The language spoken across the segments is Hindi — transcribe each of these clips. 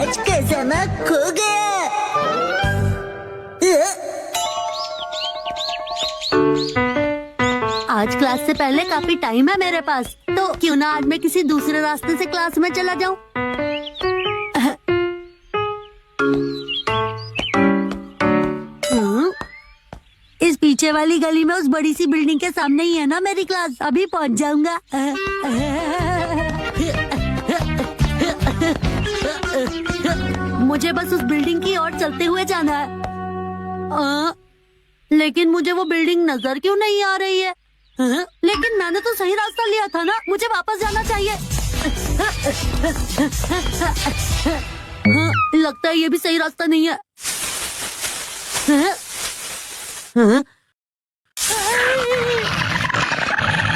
आज कसम खो गया। आज क्लास से पहले काफी टाइम है मेरे पास, तो क्यों ना आज मैं किसी दूसरे रास्ते से क्लास में चला जाऊं। इस पीछे वाली गली में उस बड़ी सी बिल्डिंग के सामने ही है ना मेरी क्लास, अभी पहुंच जाऊंगा। मुझे बस उस बिल्डिंग की ओर चलते हुए जाना है। लेकिन मुझे वो बिल्डिंग नजर क्यों नहीं आ रही है? लेकिन मैंने तो सही रास्ता लिया था ना, मुझे वापस जाना चाहिए। लगता है ये भी सही रास्ता नहीं है।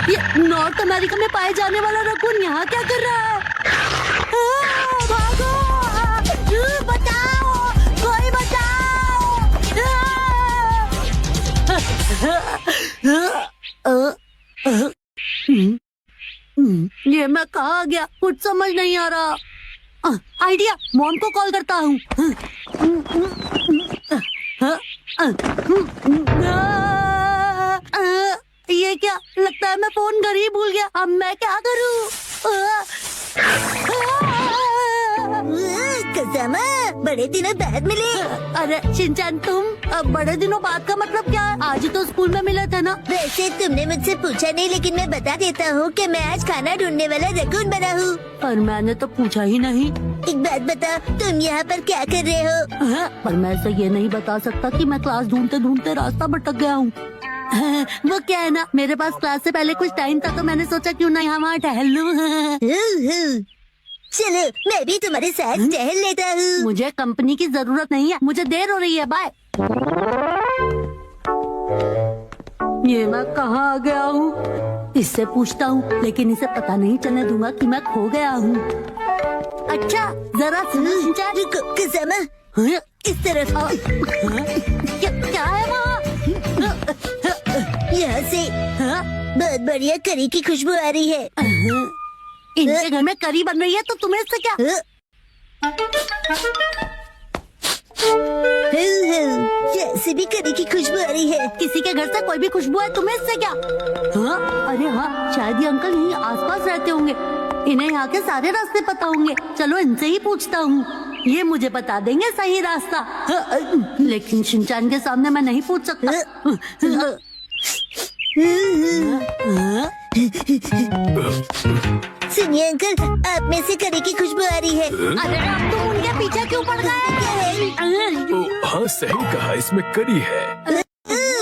ये नॉर्थ अमेरिका में पाए जाने वाला रकून यहाँ क्या कर रहा है? भागो! बचाओ! कोई बचाओ! ये मैं कहाँ गया, कुछ समझ नहीं आ रहा। आइडिया, मॉम को कॉल करता हूँ। ये क्या, लगता है मैं फोन घर ही भूल गया। अब मैं क्या करूँ? कसम बड़े दिनों बाद मिले। अरे शिनचैन, तुम अब बड़े दिनों बाद का मतलब क्या है? आज ही तो स्कूल में मिले थे ना। वैसे तुमने मुझसे पूछा नहीं, लेकिन मैं बता देता हूँ कि मैं आज खाना ढूंढने वाला रकून बना हूँ। पर मैंने तो पूछा ही नहीं। एक बात बता, तुम यहाँ पर क्या कर रहे हो? पर मैं ऐसे ये नहीं बता सकता कि मैं क्लास ढूंढते ढूंढते रास्ता भटक गया हूँ। वो क्या है ना, मेरे पास क्लास से पहले कुछ टाइम था, तो मैंने सोचा क्यों ना यहाँ वहाँ टहल लूं। चलो मैं भी तुम्हारे साथ टहल लेता हूँ। मुझे कंपनी की जरूरत नहीं है, मुझे देर हो रही है। बाय। ये मैं कहाँ आ गया हूँ? इससे पूछता हूँ, लेकिन इसे पता नहीं चलने दूंगा कि मैं खो गया हूँ। अच्छा जरा सुनो शिनचैन। कसम इस तरफ क्या है वहाँ? यहाँ से बहुत बढ़िया करी की खुशबू आ रही है। इनके घर में करी बन रही है, तो तुम्हें इससे क्या? जैसे भी करी की खुशबू आ रही है। किसी के घर से कोई भी खुशबू है, तुम्हें इससे क्या? अरे हाँ, शायद ये अंकल यहीं आसपास रहते होंगे। इन्हें यहाँ के सारे रास्ते पता होंगे। चलो इनसे ही पूछता हूँ, ये मुझे बता देंगे सही रास्ता। लेकिन शिनचैन के सामने मैं नहीं पूछ सकता। सुनिए अंकल, आप में से करी की खुशबू आ रही है। अरे अब तुम उनके पीछे क्यों पड़ गए? हाँ सही कहा, इसमें करी है।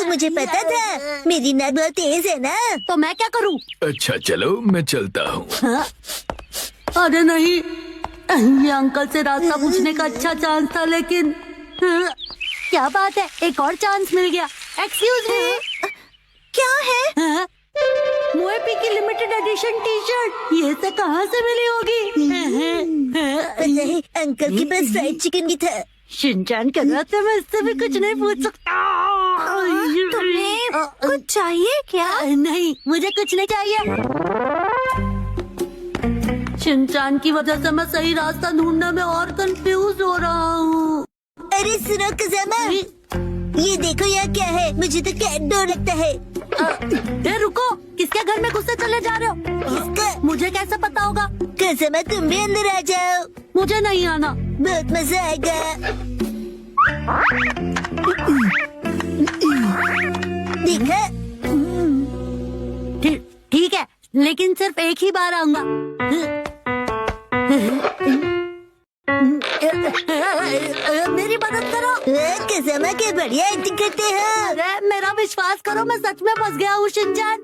मुझे पता था, मेरी नाक बहुत तेज है ना। तो मैं क्या करूँ? अच्छा चलो मैं चलता हूँ। अरे नहीं, ये अंकल से रास्ता पूछने का अच्छा चांस था, लेकिन क्या बात है, एक और चांस मिल गया। एक्सक्यूज मी, क्या है? मोएपी की लिमिटेड एडिशन टी शर्ट, ये से कहाँ से मिली होगी? पता है, अंकल के पास फ्राइड चिकन भी था। शिनचैन कर रहा था, मैं इससे भी कुछ नहीं पूछ सकता। तुम्हें कुछ चाहिए क्या? नहीं, मुझे कुछ नहीं चाहिए। शिनचैन की वजह से मैं सही रास्ता ढूंढने में और कंफ्यूज हो रहा हूँ। अरे सुनो कसमा, ये देखो यहाँ क्या है, मुझे तो कैट डर लगता है। रुको, किसके घर में घुसे चले जा रहे हो? किसका? मुझे कैसे पता होगा? कसमा तुम भी अंदर आ जाओ, मुझे नहीं आना। बहुत मजा आएगा। देखा? ठीक है, लेकिन सिर्फ एक ही बार आऊंगा। मेरी मदद करो। कसमा के बढ़िया एक्टिंग करते हैं। अरे मेरा विश्वास करो, मैं सच में फंस गया हूँ शिनचैन।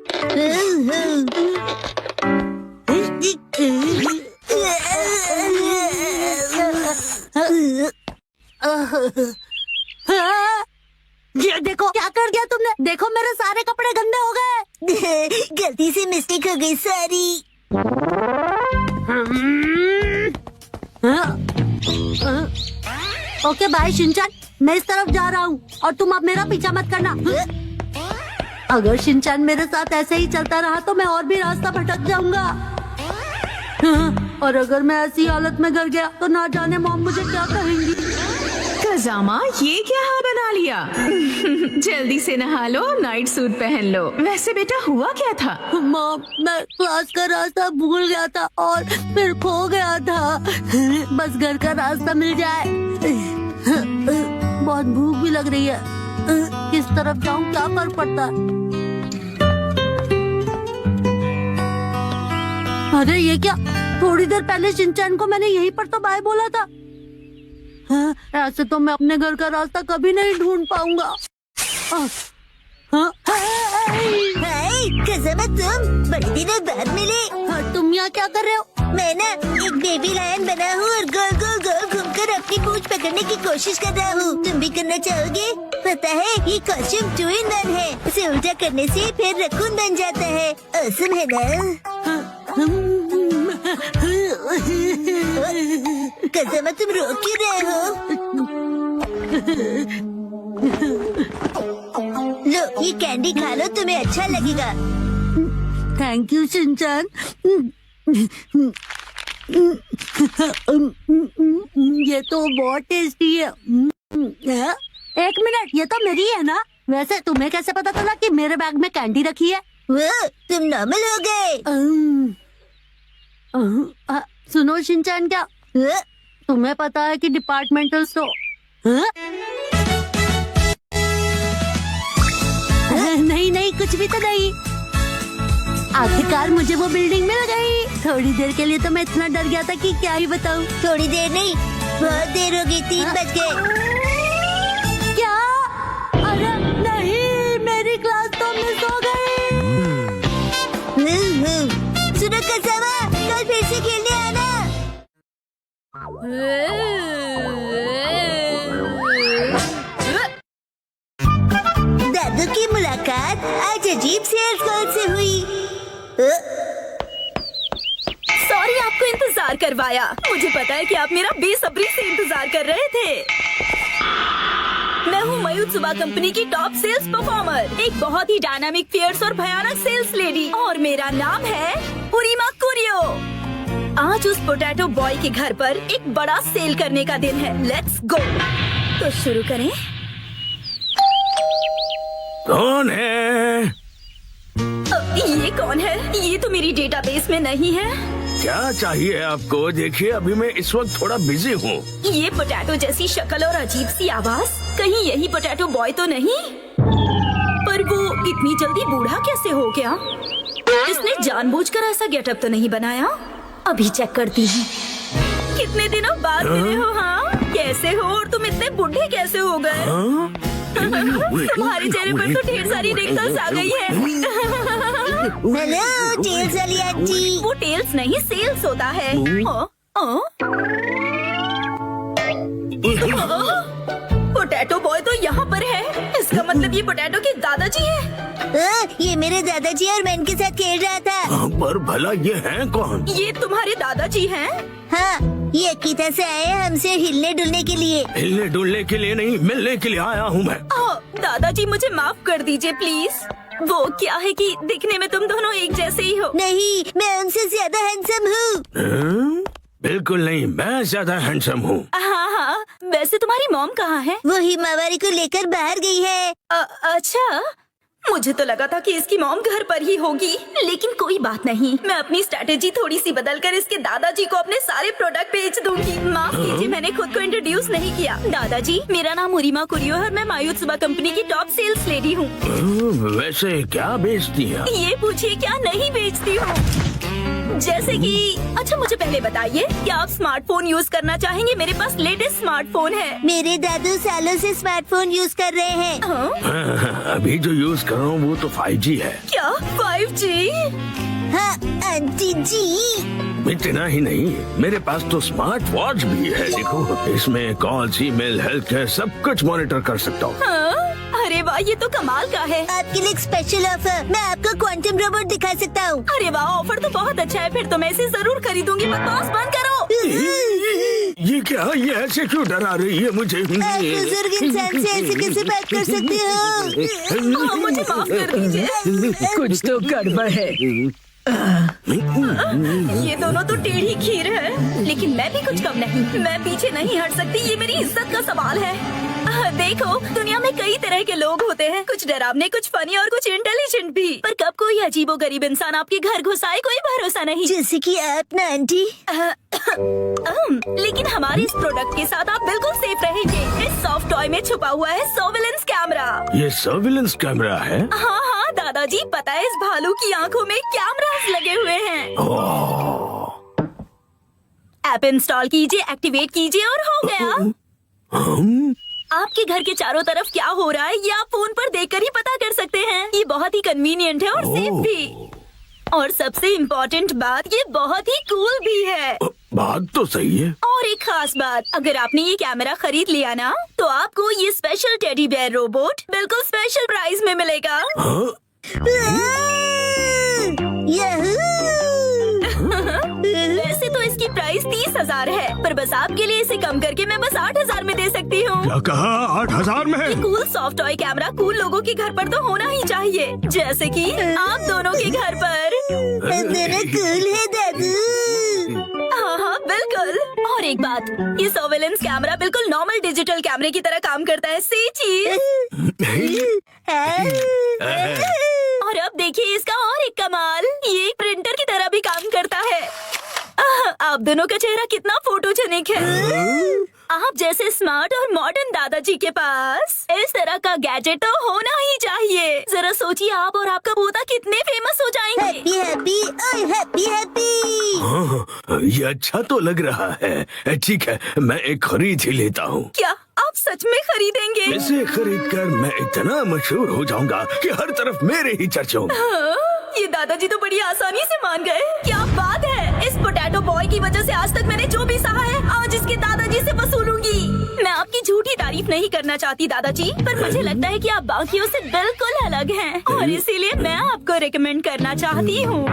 ये देखो क्या कर दिया तुमने। देखो मेरे सारे कपड़े गंदे हो गए। गलती से मिस्टेक हो गई, सॉरी। ओके बाय शिनचैन, मैं इस तरफ जा रहा हूँ और तुम अब मेरा पीछा मत करना। अगर शिनचैन मेरे साथ ऐसे ही चलता रहा तो मैं और भी रास्ता भटक जाऊंगा। और अगर मैं ऐसी हालत में घर गया तो ना जाने मॉम मुझे क्या कहेंगी। खजामा, ये क्या हाल बना लिया? जल्दी से नहा लो, नाइट सूट पहन लो। वैसे बेटा हुआ क्या था? मॉम, मैं क्लास का रास्ता भूल गया था और फिर खो गया था। बस घर का रास्ता मिल जाए। बहुत भूख भी लग रही है। किस तरफ जाऊं, क्या फर्क पड़ता है? अरे ये क्या, थोड़ी देर पहले शिनचैन को मैंने यहीं पर तो बाय बोला था। हाँ, ऐसे तो मैं अपने घर का रास्ता कभी नहीं ढूंढ पाऊंगा। कज़ामा, तुम बड़े दिनों बाद मिले। तुम यहाँ क्या कर रहे हो? मैं ना एक बेबी लायन बना हूँ और गोल गोल गोल घूमकर अपनी पूंछ पकड़ने की कोशिश कर रहा हूँ। तुम भी करना चाहोगे? पता है, ये कॉस्ट्यूम 2 in 1 है। उसे उल्टा करने से फिर रकून बन जाता है। औसम है ना? कज़ामा, तुम रो क्यों रहे हो? लो, ये कैंडी खा लो, तुम्हें अच्छा लगेगा। Thank you Shinchan. ये तो बहुत टेस्टी है। एक मिनट, ये तो मेरी है ना? वैसे तुम्हें कैसे पता चला कि मेरे बैग में कैंडी रखी है? वो, तुम नॉर्मल हो गए। सुनो शिनचैन, क्या तुम्हें पता है कि डिपार्टमेंटल स्टोर? नहीं नहीं, कुछ भी तो नहीं। आखिरकार मुझे वो बिल्डिंग मिल गई। थोड़ी देर के लिए तो मैं इतना डर गया था कि क्या ही बताऊं। थोड़ी देर नहीं, बहुत देर हो गई। 3 बज गए। क्या? अरे नहीं, मेरी क्लास तो मिस हो गई। सुनो कज़ामा, कल फिर से खेलने आना। दादू की मुलाकात आज अजीब से अल्फाज से हुई। सॉरी आपको इंतजार करवाया। मुझे पता है कि आप मेरा बेसब्री से इंतजार कर रहे थे। मैं हूँ मायुत्सुबा कंपनी की टॉप सेल्स परफॉर्मर, एक बहुत ही डायनामिक, फियर्स और भयानक सेल्स लेडी, और मेरा नाम है हुरिमा कुरियो। आज उस पोटैटो बॉय के घर पर एक बड़ा सेल करने का दिन है। Let's go. तो शुरू करें। कौन है? ये कौन है? ये तो मेरी डेटाबेस में नहीं है। क्या चाहिए आपको? देखिए, अभी मैं इस वक्त थोड़ा बिजी हूँ। ये पोटैटो जैसी शक्ल और अजीब सी आवाज, कहीं यही पोटैटो बॉय तो नहीं? पर वो इतनी जल्दी बूढ़ा कैसे हो गया? इसने जानबूझकर ऐसा गेटअप तो नहीं बनाया? अभी चेक करती हूँ। कितने दिनों बाद मिले हो? हाँ, कैसे हो? और तुम इतने बूढ़े कैसे हो गए? तुम्हारे चेहरे पर तो ढेर सारी रिंकल्स आ गई है। हेलो टेल्स वाली आंटी। वो टेल्स नहीं, सेल्स होता है। पोटैटो बॉय तो यहाँ पर है। इसका मतलब ये पोटैटो के दादाजी हैं। ये मेरे दादाजी और मैं इनके साथ खेल रहा था। पर भला ये हैं कौन? ये तुम्हारे दादाजी हैं? हाँ, ये अकीता से आए हैं हमसे हिलने डुलने के लिए। हिलने डुलने के लिए नहीं, मिलने के लिए आया हूँ मैं। दादाजी मुझे माफ कर दीजिए प्लीज। वो क्या है कि दिखने में तुम दोनों एक जैसे ही हो। नहीं, मैं उनसे ज्यादा हैंडसम हूँ। बिल्कुल नहीं, मैं ज्यादा हैंडसम हूँ। हाँ हाँ, वैसे तुम्हारी मॉम कहाँ है? वो हिमावारी को लेकर बाहर गई है। अच्छा, मुझे तो लगा था कि इसकी मॉम घर पर ही होगी, लेकिन कोई बात नहीं। मैं अपनी स्ट्रैटेजी थोड़ी सी बदलकर इसके दादाजी को अपने सारे प्रोडक्ट बेच दूंगी। माफ कीजिए, मैंने खुद को इंट्रोड्यूस नहीं किया। दादाजी, मेरा नाम हुरिमा कुरियो है और मैं मायुत्सुबा कंपनी की टॉप सेल्स लेडी हूँ। वैसे क्या बेचती हैं? ये पूछिए, क्या नहीं बेचती हूँ? जैसे कि अच्छा, मुझे पहले बताइए, क्या आप स्मार्टफोन यूज करना चाहेंगे? मेरे पास लेटेस्ट स्मार्टफोन है। मेरे दादू सालों से स्मार्टफोन यूज कर रहे हैं। अभी जो यूज कर रहा हूँ वो तो 5G है। क्या 5G? हाँ आंटी जी। इतना ही नहीं, मेरे पास तो स्मार्ट वॉच भी है। देखो, इसमें कॉल्स, ईमेल, हेल्थ केयर सब कुछ मॉनिटर कर सकता हूँ। अरे वाह, ये तो कमाल का है। आपके लिए एक स्पेशल ऑफर, मैं आपको क्वांटम रोबोट दिखा सकता हूँ। अरे वाह, ऑफर तो बहुत अच्छा है। फिर तो मैं इसे जरूर खरीदूंगी। बकवास बंद करो। ये क्या? ये ऐसे क्यों डरा रही है मुझे? आप बुजुर्ग इंसान से ऐसे कैसे बात कर सकते हो? मुझे माफ कर दीजिए। कुछ तो गड़बड़ है। ये दोनों तो टेढ़ी खीर है, लेकिन मैं भी कुछ कम नहीं। मैं पीछे नहीं हट सकती, ये मेरी इज्जत का सवाल है। देखो, दुनिया में कई तरह के लोग होते हैं, कुछ डरावने, कुछ फनी और कुछ इंटेलिजेंट भी। पर कब कोई अजीबोगरीब इंसान आपके घर घुस आए, कोई भरोसा नहीं। जैसे कि आप ना आंटी। लेकिन हमारे इस प्रोडक्ट के साथ आप बिल्कुल सेफ रहेंगे। इस सॉफ्ट टॉय में छुपा हुआ है सर्विलेंस कैमरा। ये सर्विलेंस कैमरा है? हाँ हाँ दादाजी, पता है इस भालू की आंखों में कैमरास लगे हुए हैं। ऐप इंस्टॉल कीजिए, एक्टिवेट कीजिए और हो गया। आपके घर के चारों तरफ क्या हो रहा है ये आप फोन पर देखकर ही पता कर सकते हैं। ये बहुत ही कन्वीनियंट है और सेफ भी। और सबसे इम्पोर्टेंट बात, ये बहुत ही कूल भी है। बात तो सही है। और एक खास बात, अगर आपने ये कैमरा खरीद लिया ना, तो आपको ये स्पेशल टेडी बेयर रोबोट बिल्कुल स्पेशल प्राइस में मिलेगा। वैसे तो इसकी प्राइस 30,000 है, पर बस आपके लिए इसे कम करके मैं बस 8,000 में दे सकती हूँ। क्या कहा? 8,000 में? ये cool soft toy camera cool लोगों के घर पर तो होना ही चाहिए, जैसे कि आप दोनों के घर पर। दोनों कूल है दादू। हाँ हाँ बिल्कुल। और एक बात, ये सर्वेलेंस कैमरा बिल्कुल नॉर्मल डिजिटल कैमरे की तरह काम करता है। सी चीज। और अब देखिए इसका और एक कमाल, ये एक प्रिंटर की तरह भी काम करता है। आप दोनों का चेहरा कितना फोटोजेनिक है। आप जैसे स्मार्ट और मॉडर्न दादाजी के पास इस तरह का गैजेट तो होना ही चाहिए। जरा सोचिए, आप और आपका पोता कितने फेमस हो जाएंगे। हैप्पी हैप्पी ओए हैप्पी हैप्पी। हाँ, ये अच्छा तो लग रहा है। ठीक है, मैं एक खरीद ही लेता हूँ। क्या आप सच में खरीदेंगे? इसे खरीद कर मैं इतना मशहूर हो जाऊंगा कि हर तरफ मेरे ही चर्चे होंगे। हाँ, ये दादाजी तो बड़ी आसानी से मान गए। क्या बात है, इस पोटैटो बॉय की वजह से आज तक मैंने जो भी सहा है आज इसके दादाजी से वसूलूंगी। मैं आपकी झूठी तारीफ नहीं करना चाहती दादाजी, पर मुझे लगता है कि आप बाकियों से बिल्कुल अलग हैं और इसीलिए मैं आपको रिकमेंड करना चाहती हूँ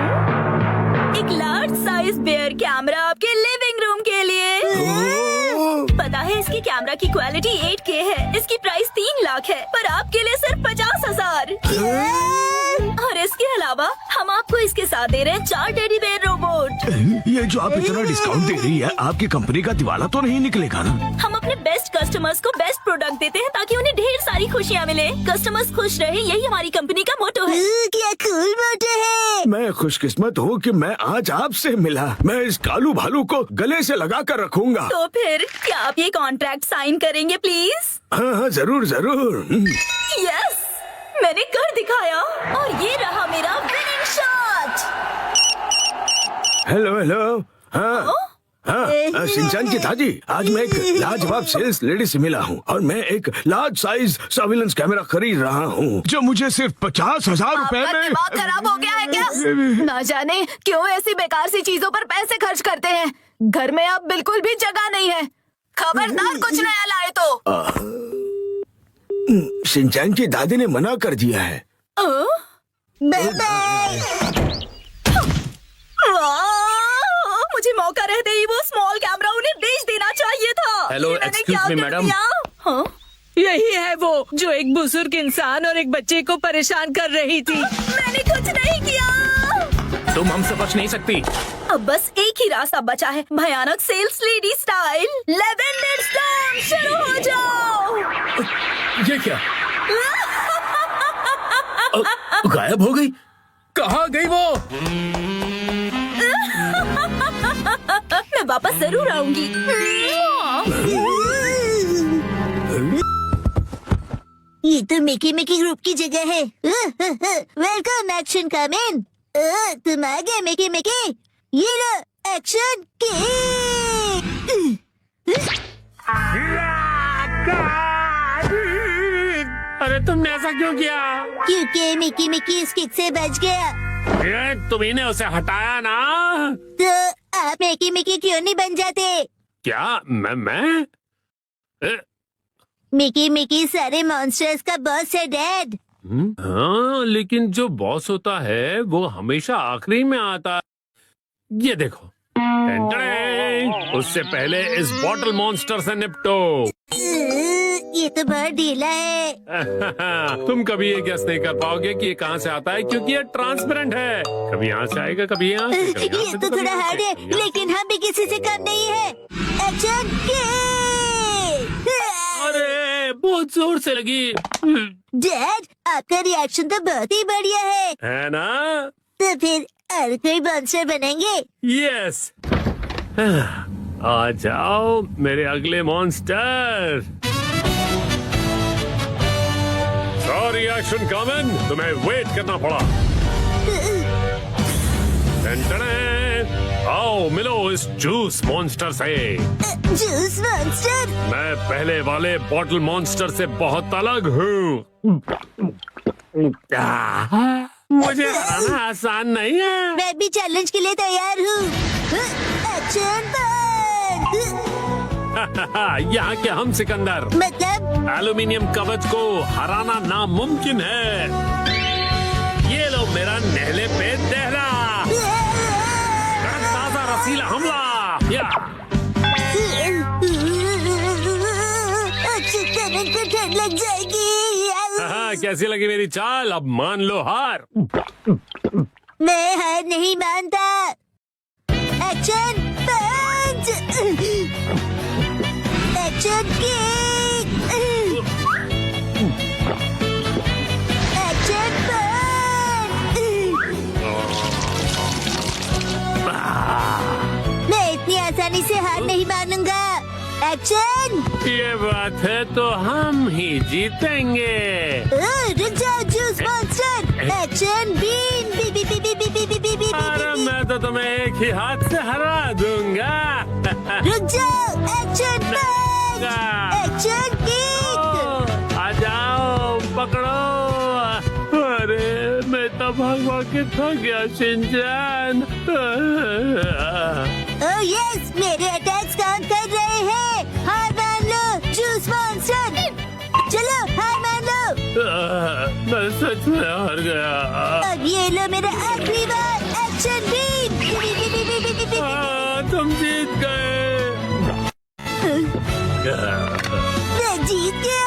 एक लार्ज साइज बेयर कैमरा आपके लिविंग रूम के लिए। पता है इसकी कैमरा की क्वालिटी 8K है, इसकी प्राइस 3 लाख है, पर आपके लिए सिर्फ 50,000। और इसके अलावा हम आपको इसके साथ दे रहे हैं 4 टेडी बेयर रोबोट। ये जो आप इतना डिस्काउंट दे रही है, आपकी कंपनी का दिवाला तो नहीं निकलेगा ना? हम अपने बेस्ट कस्टमर्स को बेस्ट प्रोडक्ट देते हैं ताकि उन्हें ढेर सारी खुशियाँ मिले। कस्टमर्स खुश रहे, यही हमारी कंपनी का मोटो है। क्या कूल मोटो है। मैं खुशकिस्मत हूँ कि मैं आज आपसे मिला। मैं इस कालू भालू को गले से लगा कर रखूंगा। तो फिर क्या आप ये कॉन्ट्रैक्ट साइन करेंगे प्लीज? हाँ हाँ, जरूर जरूर। यस, मैंने कर दिखाया और ये रहा मेरा विनिंग शॉट। Hello hello. हाँ हाँ, शिनचैन की दादी, आज मैं एक लाजवाब सेल्स लेडी से मिला हूँ और मैं एक लार्ज साइज सर्विलेंस कैमरा खरीद रहा हूँ जो मुझे सिर्फ 50,000 रुपए आपका में। दिमाग खराब हो गया है क्या? ना जाने क्यों ऐसी बेकार सी चीजों पर पैसे खर्च करते हैं। घर में अब बिल्कुल भी जगह नहीं है। खबरदार कुछ नया लाए तो। शिनचैन की दादी ने मना कर दिया है। Bye bye. मुझे मौका रहते ही वो स्मॉल कैमरा उन्हें बेच देना चाहिए था। हेलो, ये मैंने एक्सक्यूज क्या मी कर मैडम। दिया? हाँ? यही है वो जो एक बुजुर्ग इंसान और एक बच्चे को परेशान कर रही थी। मैंने कुछ नहीं किया। तुम हमसे बच नहीं सकती। अब बस एक ही रास्ता बचा है, भयानक sales lady style. Lavender storm शुरू हो जाओ। ये क्या? गायब हो गई? कहाँ गई वो? मैं वापस जरूर आऊंगी। ये तो मिकी मिकी ग्रुप की जगह है। वेलकम एक्शन कम इन। तुम आ गए मिकी मिकी। ये लो एक्शन अरे तुमने ऐसा क्यों किया? क्योंकि मिकी मिकी इस किक से बच गया। ये तुम्ही उसे हटाया ना? तो आप मिकी मिकी क्यों नहीं बन जाते? क्या मैं? मिकी मिकी सारे मॉन्स्टर्स का बॉस है डैड। हाँ, लेकिन जो बॉस होता है वो हमेशा आखिरी में आता। ये देखो, टेंटड़े, उससे पहले इस बॉटल मॉन्स्टर से निपटो। ये तो बहुत ढीला है। तुम कभी ये गेस नहीं कर पाओगे कि ये कहाँ से आता है, क्योंकि ये ट्रांसपेरेंट है। कभी यहाँ से आएगा, कभी यहाँ से, कभी यहाँ ये से, तो कभी थोड़ा यहाँ हार्ड से, है, कभी यहाँ से। लेकिन हम भी किसी से कम नहीं है। एक्शन अरे बहुत जोर से लगी डैड, आपका रिएक्शन तो बहुत ही बढ़िया है ना? तो फिर और कोई मॉन्स्टर बनेंगे? यस, आ जाओ मेरे अगले मॉन्स्टर। सॉरी एक्शन कॉमन, तुम्हें वेट करना पड़ा। आओ मिलो इस जूस मॉन्स्टर से। Juice monster? मैं पहले वाले बॉटल मॉन्स्टर से बहुत अलग हूँ। मुझे हराना आसान नहीं है। मैं भी चैलेंज के लिए तैयार हूँ। एक्शन यहाँ के हम सिकंदर मतलब एल्यूमिनियम कवच को हराना नामुमकिन है। ये लो मेरा नहले पे दहला, ताजा रसीला हमला। या एक्शन को ठंड लग जाएगी। कैसी लगी मेरी चाल? अब मान लो हार। मैं हार नहीं मानता। एक्शन पंच, एक्शन किक, एक्शन पंच। मैं इतनी आसानी से हार नहीं मानूंगा। एक्शन। ये बात है तो हम ही जीतेंगे। रुक जाओ juice monster. Action beam, B B B B B B B B B. अरे मैं तो तुम्हें एक ही हाथ से हरा दूंगा। रुक जाओ। एक्शन पंच, एक्शन किक। आ जाओ पकड़ो। अरे मैं तो भाग के थक गया शिनचैन। ओह यस, मेरे अटैक्स काम कर रहे हैं। हार मान लो जूस मॉन्स्टर। चलो हार मान लो। मैं सच में हार गया। अब ये लो मेरा आखिरी बार। Action beam, B B B B B B बी। तुम जीत गए। मैं जीत गया।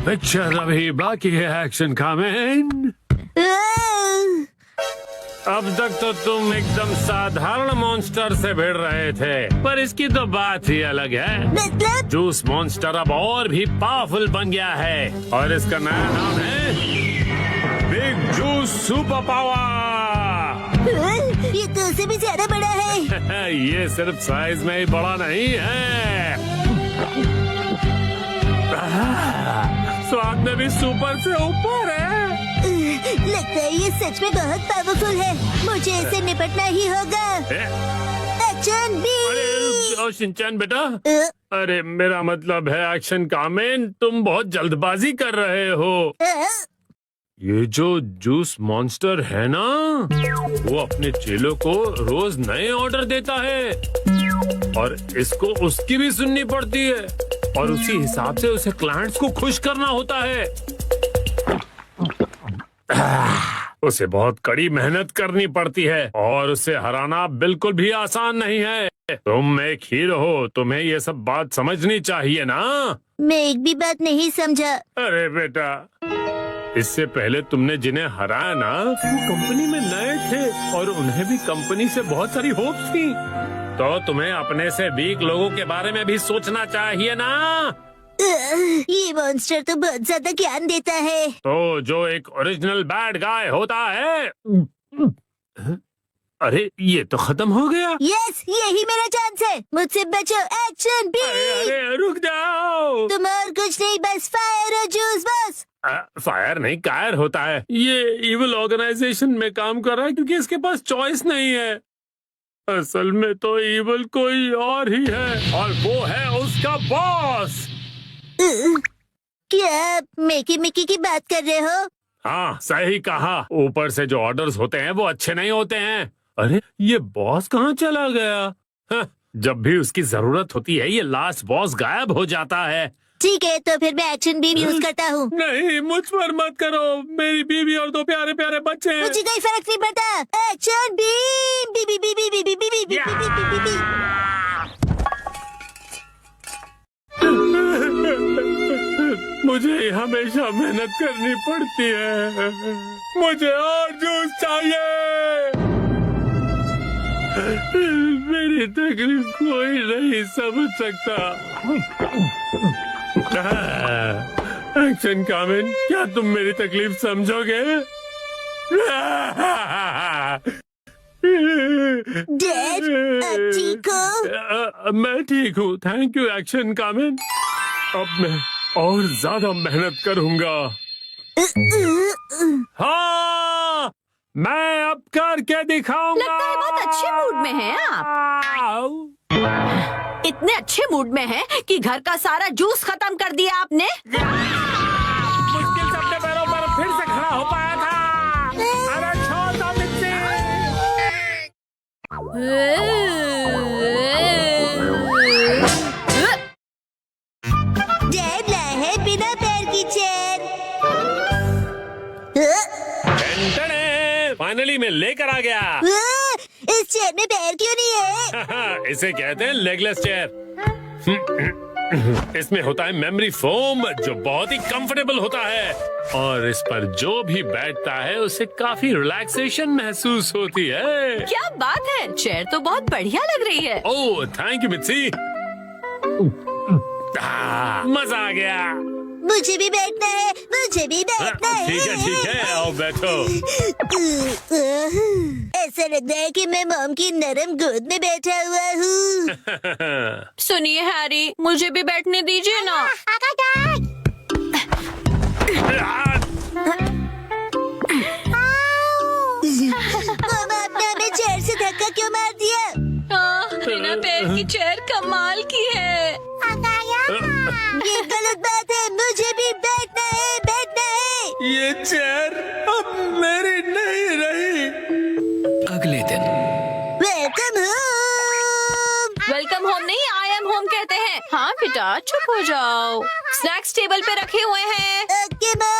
पिक्चर अभी बाकी है एक्शन कमेंट। अब तक तो तुम एकदम साधारण मॉन्स्टर से भिड़ रहे थे, पर इसकी तो बात ही अलग है। मतलब जूस मॉन्स्टर अब और भी पावरफुल बन गया है और इसका नया नाम है बिग जूस सुपर पावर। ये तो उससे भी ज्यादा बड़ा है। ये सिर्फ साइज में ही बड़ा नहीं है, स्वाद में भी सुपर से ऊपर है। लगता है ये सच में बहुत पावरफुल है। मुझे इसे निपटना ही होगा। Action B. अरे रुक जाओ शिनचैन बेटा। अरे मेरा मतलब है एक्शन कामेन, तुम बहुत जल्दबाजी कर रहे हो। ये जो जूस मॉन्स्टर है ना, वो अपने चेलों को रोज नए ऑर्डर देता है और इसको उसकी भी सुननी पड़ती है और उसी हिसाब से उसे क्लाइंट्स को खुश करना होता है। उसे बहुत कड़ी मेहनत करनी पड़ती है और उसे हराना बिल्कुल भी आसान नहीं है। तुम एक हीरो हो, तुम्हें ये सब बात समझनी चाहिए ना। मैं एक भी बात नहीं समझा। अरे बेटा, इससे पहले तुमने जिन्हें हराया ना, वो कंपनी में नए थे और उन्हें भी कंपनी से बहुत सारी होप्स थी। तो तुम्हें अपने से वीक लोगों के बारे में भी सोचना चाहिए ना। ये मॉन्स्टर तो बहुत ज्यादा ज्ञान देता है। तो जो एक ओरिजिनल बैड गाय होता है। अरे ये तो खत्म हो गया। यस, यही मेरा चांस है। मुझसे बचो। Action B. अरे रुक जाओ। तुम और कुछ नहीं, बस फायर और जूस बस। फायर नहीं, कायर होता है। ये इविल ऑर्गेनाइजेशन में काम कर रहा है क्योंकि इसके पास चॉइस नहीं है। असल में तो इविल कोई और ही है और वो है उसका बॉस। क्या आप मिकी मिकी की बात कर रहे हो? हाँ सही कहा। ऊपर से जो ऑर्डर्स होते हैं वो अच्छे नहीं होते हैं। अरे ये बॉस कहाँ चला गया? हाँ, जब भी उसकी जरूरत होती है ये लास्ट बॉस गायब हो जाता है। ठीक है, तो फिर मैं एक्शन बीम यूज करता हूँ। नहीं, मुझ पर मत करो। मेरी बीवी और दो प्यारे प्यारे बच्चे हैं। मुझे कोई फर्क नहीं पड़ता। Action beam, B B B B B B मुझे हमेशा मेहनत करनी पड़ती है। मुझे और जूस चाहिए। मेरी तकलीफ कोई नहीं समझ सकता। एक्शन कामिन, क्या तुम मेरी तकलीफ समझोगे? डैड, आप ठीक हो? मैं ठीक हूँ, थैंक यू एक्शन कामिन। अब मैं और ज्यादा मेहनत करूँगा। हाँ, मैं अब करके दिखाऊंगा। लगता है बहुत अच्छे मूड में हैं आप। इतने अच्छे मूड में हैं कि घर का सारा जूस खत्म कर दिया आपने। मुश्किल से अपने पैरों पर फिर से खड़ा हो पाया था। अरे छोड़ दो मिर्ची। डैड लाए है बिना पैर की चेयर। फाइनली मैं लेकर आ गया। इस चेयर में पैर क्यों नहीं है? इसे कहते हैं लेगलेस चेयर। इसमें होता है मेमोरी फोम, जो बहुत ही कंफर्टेबल होता है, और इस पर जो भी बैठता है उसे काफी रिलैक्सेशन महसूस होती है। क्या बात है, चेयर तो बहुत बढ़िया लग रही है। Oh thank you Mitsi. मजा आ गया। मुझे भी बैठना है, मुझे भी बैठना है। ठीक है, आओ बैठो। ऐसा लग रहा है कि मैं मॉम की नरम गोद में बैठा हुआ हूँ। सुनिए हैरी, मुझे भी बैठने दीजिए ना। मामा, आपने हमें चेयर से धक्का क्यों मार दिया? बिना पैर की चेयर कमाल की है। ये गलत बात है, मुझे भी बैठना है, बैठना है। ये चेयर अब मेरी नहीं रही। अगले दिन वेलकम होम। वेलकम होम नहीं, आई एम होम कहते हैं। हाँ बेटा, चुप हो जाओ। स्नैक्स टेबल पे रखे हुए हैं। Okay mom.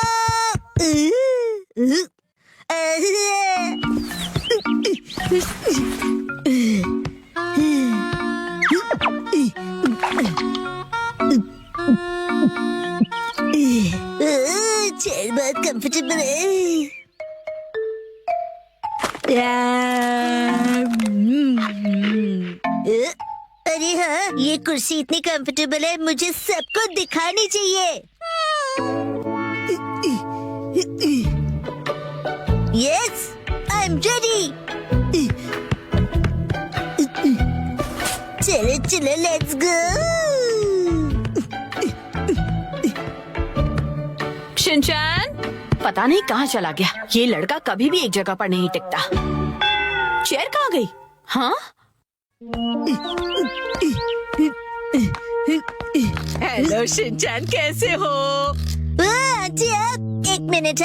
चेयर बहुत कंफर्टेबल है। अरे हाँ, ये कुर्सी इतनी कंफर्टेबल है, मुझे सबको दिखानी चाहिए। Yes, I am ready. चलो चलो, लेट्स गो। शिनचैन, पता नहीं कहाँ चला गया। ये लड़का कभी भी एक जगह पर नहीं टिकता। चेयर कहाँ गई? हाँ? हेलो शिनचैन, कैसे हो? आंटी, आप एक मिनट।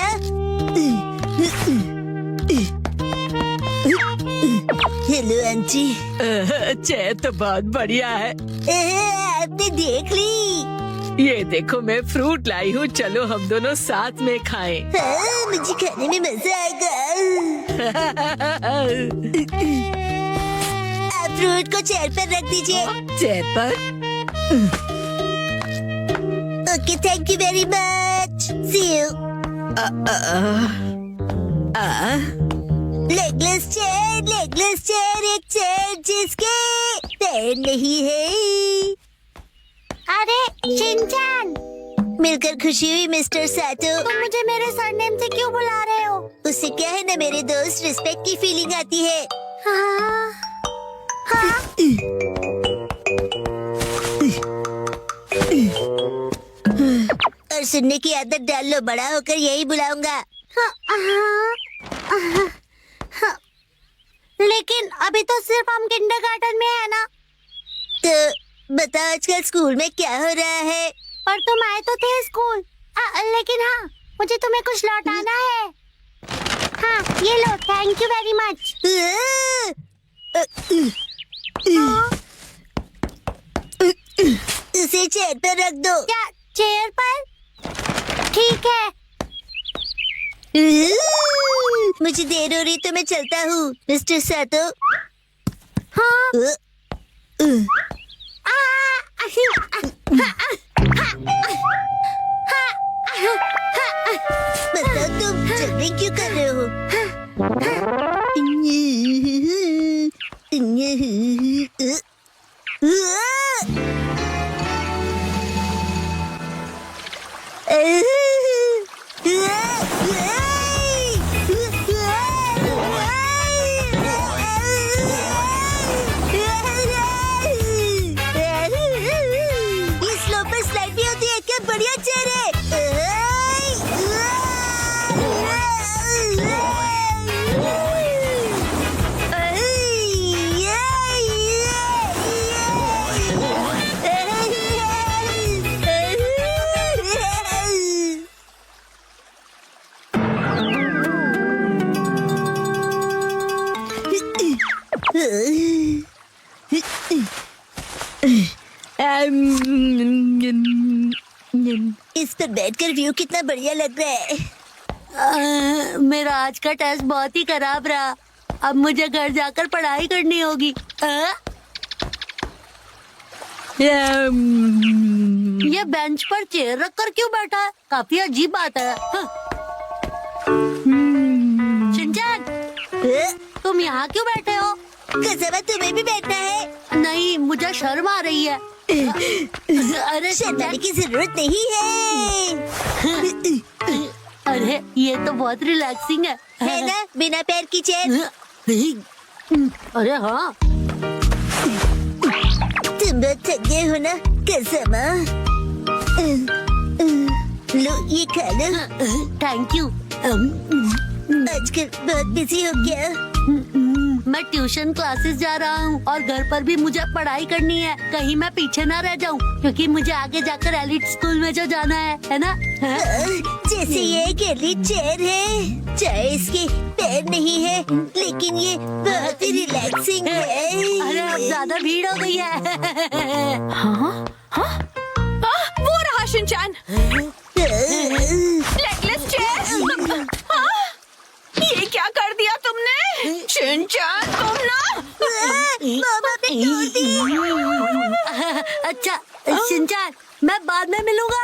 Hello aunty. चेयर तो बहुत बढ़िया है। आपने देख ली? ये देखो, मैं फ्रूट लाई हूँ, चलो हम दोनों साथ में खाएं। हाँ, मुझे खाने में मजा आएगा। आप फ्रूट को चेयर पर रख दीजिए। चेयर पर? Okay, thank you very much. See you. Legless chair, एक चेयर जिसके पैर नहीं है। अरे शिनचैन, मिलकर खुशी हुई मिस्टर साटो। तुम मुझे मेरे सरनेम से क्यों बुला रहे हो? उससे क्या है ना मेरे दोस्त, रिस्पेक्ट की फीलिंग आती है। हाँ, हाँ। और सुनने की आदत डाल लो, बड़ा होकर यही बुलाऊंगा। लेकिन अभी तो सिर्फ हम किंडरगार्टन में है ना। तो बताओ आजकल स्कूल में क्या हो रहा है? पर तुम आए तो थे स्कूल। लेकिन हाँ, मुझे तुम्हें कुछ लौटाना है। हाँ, ये लो, थैंक यू वेरी मच। उसे चेयर पर रख दो। क्या चेयर पर? ठीक है। मुझे देर हो रही तो मैं चलता हूँ मिस्टर साटो। बताओ तुम जबरी क्यों कर रहे हो? ये स्लोपर स्लाइड भी होती है क्या? बढ़िया इस पर बैठकर व्यू कितना बढ़िया लग रहा है। मेरा आज का टेस्ट बहुत ही खराब रहा। अब मुझे घर जाकर पढ़ाई करनी होगी। ये बेंच पर चेयर रखकर क्यों बैठा है? काफी अजीब बात है। शिनचैन, तुम यहाँ क्यों बैठे हो? कसम तुम्हें भी बैठना है? नहीं, मुझे शर्म आ रही है। अरे शर्माने की जरूरत नहीं है। अरे ये तो बहुत रिलैक्सिंग है ना, बिना पैर की चेयर। अरे हाँ, तुम बहुत थक गए हो ना कसम। लो ये खा लो। Thank you. आजकल बहुत बिजी हो गया। मैं ट्यूशन क्लासेस जा रहा हूँ और घर पर भी मुझे पढ़ाई करनी है। कहीं मैं पीछे ना रह जाऊँ, क्योंकि मुझे आगे जाकर एलिट स्कूल में जो जाना है ना। जैसे ये एक एलिट चेयर है, चाहे इसके पैर नहीं है, लेकिन ये बहुत ही रिलैक्सिंग है। अरे अब ज्यादा भीड़ हो गई है। वो रहा शिनचैन, लेगलेस चेयर। ये क्या कर दिया तुमने शिनचैन? तुम ना मामा ने तोड़ दी। अच्छा शिनचैन, मैं बाद में मिलूंगा।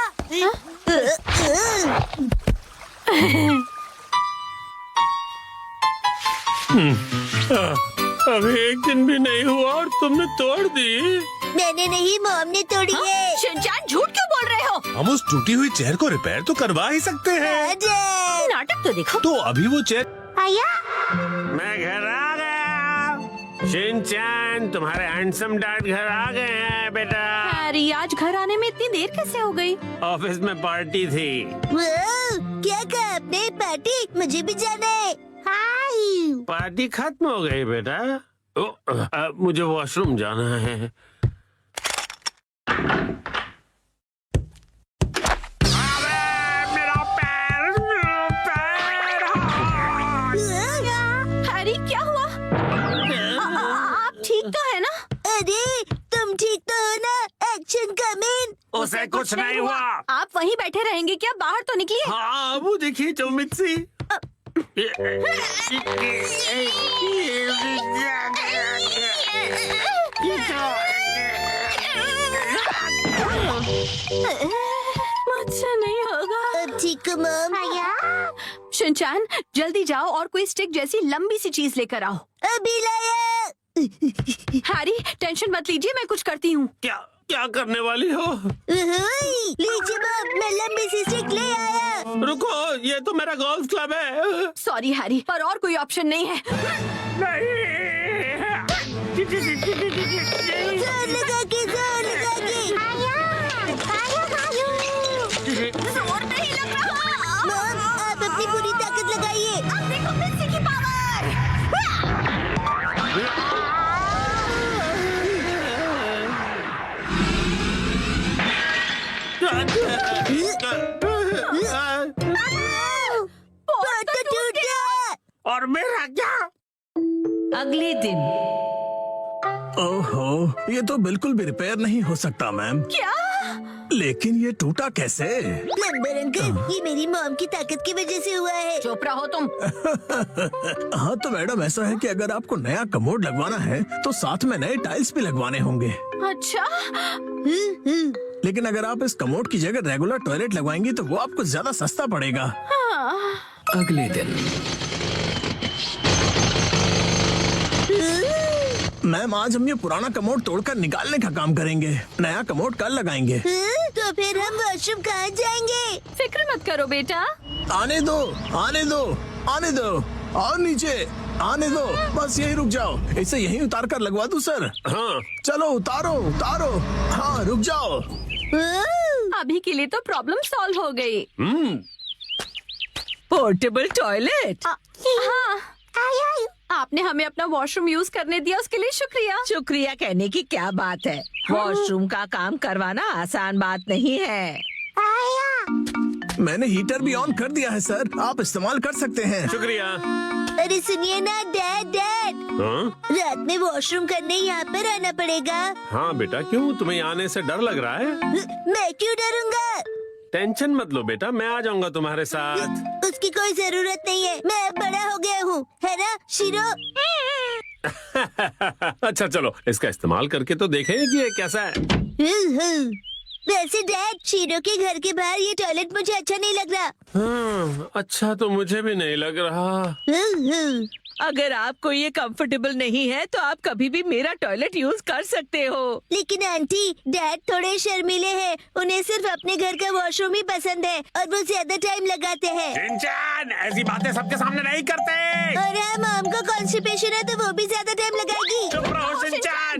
अभी एक दिन भी नहीं हुआ और तुमने तोड़ दी। मैंने नहीं, मॉम ने तोड़ी है। शिनचैन झूठ क्यों बोल रहे हो? हम उस टूटी हुई चेयर को रिपेयर तो करवा ही सकते हैं। अजय, नाटक तो देखो। तो अभी वो चेयर मैं घर आ गया। शिनचैन, तुम्हारे हैंडसम डैड घर आ गए हैं बेटा। हैरी, आज घर आने में इतनी देर कैसे हो गई? ऑफिस में पार्टी थी। वाह, क्या कहा आपने? पार्टी? मुझे भी जाना है। हाय। पार्टी खत्म हो गई बेटा। मुझे वॉशरूम जाना है। हैरी, क्या हुआ? आप ठीक तो है ना? अरे तुम ठीक तो हो ना? Action coming. उसे कुछ नहीं हुआ। आप वहीं बैठे रहेंगे क्या? बाहर तो निकलिए। हाँ, वो देखिए जो मिक्सी। मुझसे नहीं होगा। अब ठीक हो मॉम? शिनचैन, जल्दी जाओ और कोई स्टिक जैसी लंबी सी चीज लेकर आओ। अभी लाया। हैरी, टेंशन मत लीजिए, मैं कुछ करती हूँ। क्या क्या करने वाली हो? लीजिए मॉम, मैं लंबी सी स्टिक ले आया। रुको, ये तो मेरा गोल्फ क्लब है। सॉरी हैरी, पर और कोई ऑप्शन नहीं है। जोर लगा के, जोर लगा के। जोर नहीं लग रहा। मॉम, आप अपनी पूरी ताकत लगाइए। अब देखो मिक्सी की पावर। बहुत तो टूट गया। और मेरा क्या? अगले दिन ओहो, ये तो बिल्कुल भी रिपेयर नहीं हो सकता मैम। क्या? लेकिन ये टूटा कैसे? प्लम्बर अंकल, ये मेरी मॉम की ताकत की वजह से हुआ है। चुप रहो तुम। हाँ तो मैडम ऐसा है कि अगर आपको नया कमोड लगवाना है तो साथ में नए टाइल्स भी लगवाने होंगे। अच्छा, लेकिन अगर आप इस कमोड की जगह रेगुलर टॉयलेट लगवाएंगी तो वो आपको ज्यादा सस्ता पड़ेगा। अगले दिन मैम, आज हम ये पुराना कमोड तोड़कर निकालने का काम करेंगे। नया कमोड कल लगाएंगे। तो फिर हम वॉशरूम कहाँ जाएंगे? फिक्र मत करो बेटा। आने दो, आने दो, आने दो, और नीचे आने दो। बस यही रुक जाओ। इसे यहीं उतार कर लगवा दूं सर? हाँ चलो उतारो उतारो। हाँ रुक जाओ। अभी के लिए तो प्रॉब्लम सॉल्व हो गई। Portable toilet. हाँ, आपने हमें अपना वॉशरूम यूज करने दिया, उसके लिए शुक्रिया। शुक्रिया कहने की क्या बात है, वॉशरूम का काम करवाना आसान बात नहीं है। मैंने हीटर भी ऑन कर दिया है सर, आप इस्तेमाल कर सकते हैं। शुक्रिया। अरे सुनिए ना डैड, हाँ रात में वॉशरूम करने यहाँ पर आना पड़ेगा। हाँ बेटा, क्यों तुम्हें यहाँ आने से डर लग रहा है? मैं क्यों डरूंगा? टेंशन मत लो बेटा, मैं आ जाऊंगा तुम्हारे साथ। उसकी कोई जरूरत नहीं है, मैं अब बड़ा हो गया हूँ, है ना शिरो? अच्छा चलो, इसका इस्तेमाल करके तो देखें कि ये कैसा है। वैसे डैड, शिरो के घर के बाहर ये टॉयलेट मुझे अच्छा नहीं लग रहा। हाँ, अच्छा तो मुझे भी नहीं लग रहा। अगर आपको ये कंफर्टेबल नहीं है तो आप कभी भी मेरा टॉयलेट यूज कर सकते हो। लेकिन आंटी, डैड थोड़े शर्मीले हैं, उन्हें सिर्फ अपने घर का वॉशरूम ही पसंद है और वो ज्यादा टाइम लगाते हैं। शिनचैन, ऐसी बातें सबके सामने नहीं करते। और हाँ, मॉम को कॉन्स्टिपेशन है तो वो भी ज्यादा टाइम लगाएगी। चुप रहो शिनचैन।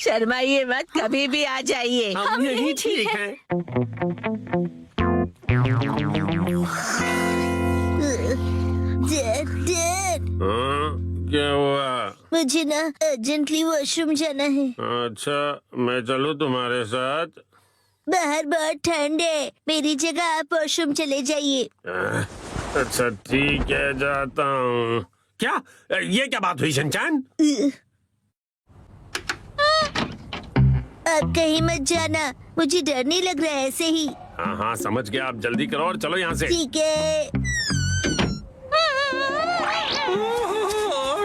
शर्माइए मत, कभी भी आ जाइए। हम यही ठीक हैं। डैड, हाँ, क्या हुआ? मुझे ना अर्जेंटली वॉशरूम जाना है। अच्छा, मैं चलूं तुम्हारे साथ? बाहर बहुत ठंड है, मेरी जगह आप वॉशरूम चले जाइए। अच्छा ठीक है, जाता हूँ। क्या ये क्या बात हुई शिनचैन? आप कहीं मत जाना, मुझे डर नहीं लग रहा है ऐसे ही। हाँ हाँ समझ गया, आप जल्दी करो और चलो यहाँ से। ठीक है।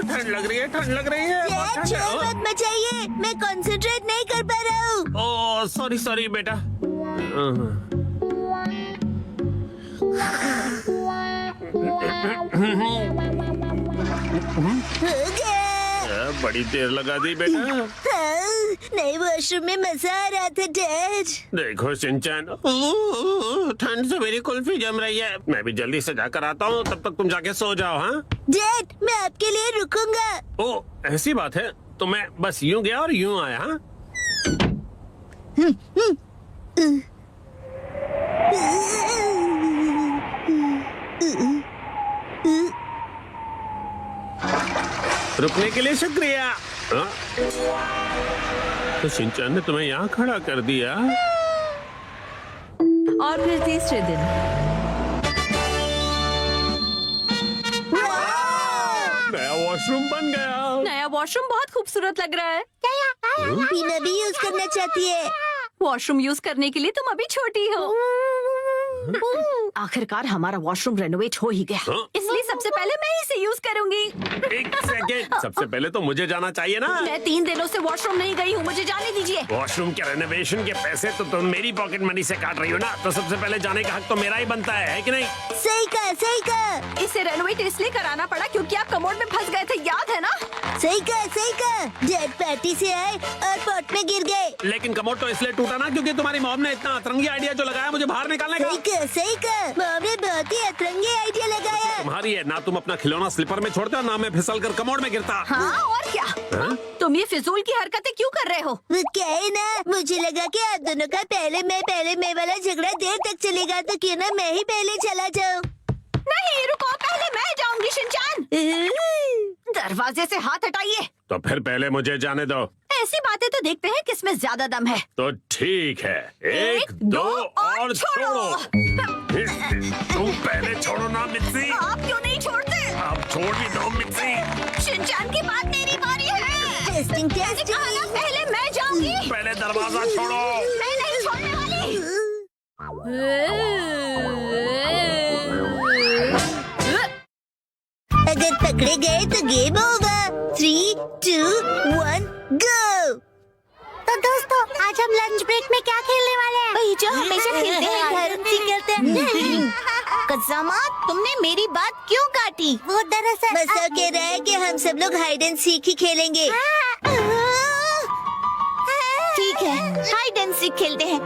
ठंड लग रही है, ठंड लग रही है। बहुत ठंड है। शोर मत मचाइए, मैं कंसंट्रेट नहीं कर पा रहा हूँ। ओह सॉरी सॉरी बेटा। हो गया। बड़ी देर लगा दी बेटा। हाँ, नए वॉशरूम में मजा आ रहा था डैड। देखो शिनचैन, ठंड से मेरी कुल्फी जम रही है। मैं भी जल्दी से जाकर आता हूँ, तब तक तुम जाके सो जाओ। हाँ डैड, मैं आपके लिए रुकूंगा। ओह ऐसी बात है, तो मैं बस यूं गया और यूं आया। हाँ रुकने के लिए शुक्रिया। हाँ? तो शिनचैन ने तुम्हें यहाँ खड़ा कर दिया। और फिर तीसरे दिन नया वॉशरूम बन गया। नया वॉशरूम बहुत खूबसूरत लग रहा है। टीना भी यूज करना चाहती है। वॉशरूम यूज करने के लिए तुम अभी छोटी हो। आखिरकार हमारा वॉशरूम रेनोवेट हो ही गया, हाँ? इसलिए सबसे पहले मैं इसे यूज करूंगी। एक सेकेंड, सबसे पहले तो मुझे जाना चाहिए ना। मैं 3 दिनों से वॉशरूम नहीं गई हूँ, मुझे जाने दीजिए। वॉशरूम के रेनोवेशन के पैसे तो तुम मेरी पॉकेट मनी से काट रही हो ना, तो सबसे पहले जाने का हक तो मेरा ही बनता है कि नहीं? सही कहा, सही कहा। इसे रेनोवेट इसलिए कराना पड़ा क्योंकि आप कमोड में फंस गए थे, याद है ना? सही कहा, सही कहा। डैड पार्टी से आए और पॉट में गिर गए। लेकिन कमोड तो इसलिए टूटा ना क्योंकि तुम्हारी मॉम ने इतना अतरंगी आइडिया जो लगाया मुझे बाहर निकालने का। सही कहा, सही कहा। मॉम ने बहुत ही अतरंगी आइडिया लगाया। तुम्हारी है ना, तुम अपना खिलौना स्लीपर में छोड़ते हो ना मैं फिसल कर कमोड में गिरता। हाँ और क्या? हाँ? तुम ये फिजूल की हरकतें क्यों कर रहे हो? वो क्या है ना, मुझे लगा कि आप दोनों का पहले मैं वाला झगड़ा देर तक चलेगा, तो क्यों ना मैं ही पहले चला जाऊं। नहीं रुको, पहले मैं जाऊंगी शिनचैन। दरवाजे से हाथ हटाइए। तो फिर पहले मुझे जाने दो। ऐसी बातें तो देखते हैं किसमें ज्यादा दम है। तो ठीक है, 1 2 और छोड़ो। तुम पहले छोड़ो ना मित्सी। आप क्यों नहीं छोड़ते? आप छोड़ भी दो मित्सी। शिनचैन की बात मेरी बारी है। Testing testing. पहले मैं जाऊंगी। पहले दरवाजा छोड़ो। मैं नहीं छोड़ने अगर पकड़े गए तो गेम ओवर। 3, 2, 1 गो। तो दोस्तों आज हम लंच ब्रेक में क्या खेलने वाले हैं? वही जो हमेशा खेलते हैं घर में। खेलते हैं। कसामा, तुमने मेरी बात क्यों काटी? वो दरअसल मसा कह रहा है कि हम सब लोग हाइड एंड सीक ही खेलेंगे। ठीक है, हाइड एंड सीक खेलते हैं,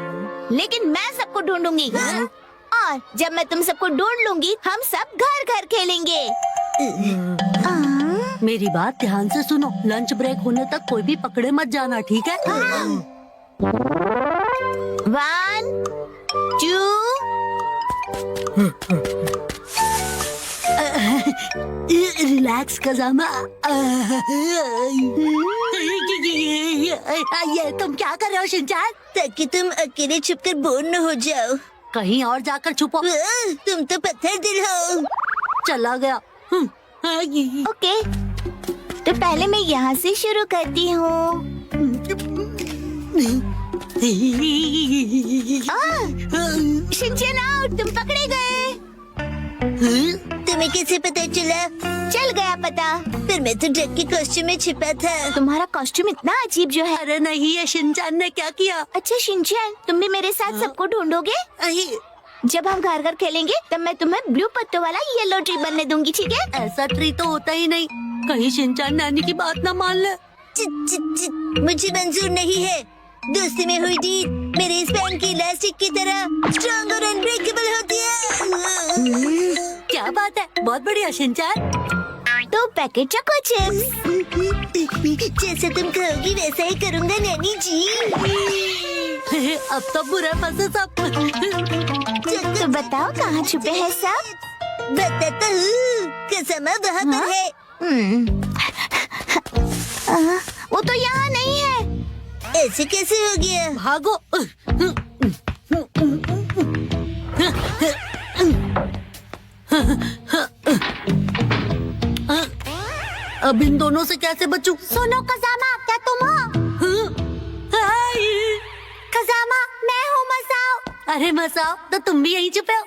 लेकिन मैं सबको ढूंढूंगी। और जब मैं तुम सबको ढूंढ लूंगी, हम सब घर घर खेलेंगे। मेरी बात ध्यान से सुनो, लंच ब्रेक होने तक कोई भी पकड़े मत जाना, ठीक है? 1, 2 रिलैक्स कजामा। ये तुम क्या कर रहे हो शिनचान? ताकि तुम अकेले छुपकर बोर न हो जाओ। कहीं और जाकर छुपो। तुम तो पत्थर दिल हो। चला गया। ओके, तो पहले मैं यहाँ से शुरू करती हूँ। शिनचैन आउट, तुम पकड़े गए। तुम्हें कैसे पता चला? चल गया पता। फिर मैं तो डक के कॉस्ट्यूम में छिपा था। तुम्हारा कॉस्ट्यूम इतना अजीब जो है। अरे नहीं, ये शिनचान ने क्या किया? अच्छा शिनचैन, तुम भी मेरे साथ सबको ढूंढोगे? जब हम घर घर खेलेंगे तब मैं तुम्हें ब्लू पत्तों वाला येलो ट्री बनने दूंगी, ठीक है? ऐसा ट्री तो होता ही नहीं। कहीं शिनचान नानी की बात ना मान ले। मुझे मंजूर नहीं है। दोस्ती में हुई डील मेरे स्पैन की इलास्टिक की तरह स्ट्रॉन्ग और अनब्रेकेबल होती है। क्या बात है, बहुत बढ़िया शिनचान। तो पैकेट चोको चिप्स। जैसे तुम कहोगी वैसा ही करूँगा नैनी जी। अब तो बुरा फंसे सब। तो बताओ कहाँ छुपे हैं सब? बताता हूँ, कसामा वहाँ पर है। वो तो यहाँ नहीं है। ऐसे कैसे हो गया? भागो। अब इन दोनों से कैसे बचूं? सुनो कसामा, क्या तुम हो? कसामा, मैं हूँ मसाओ। अरे मसाओ, तो तुम भी यहीं छुपे हो?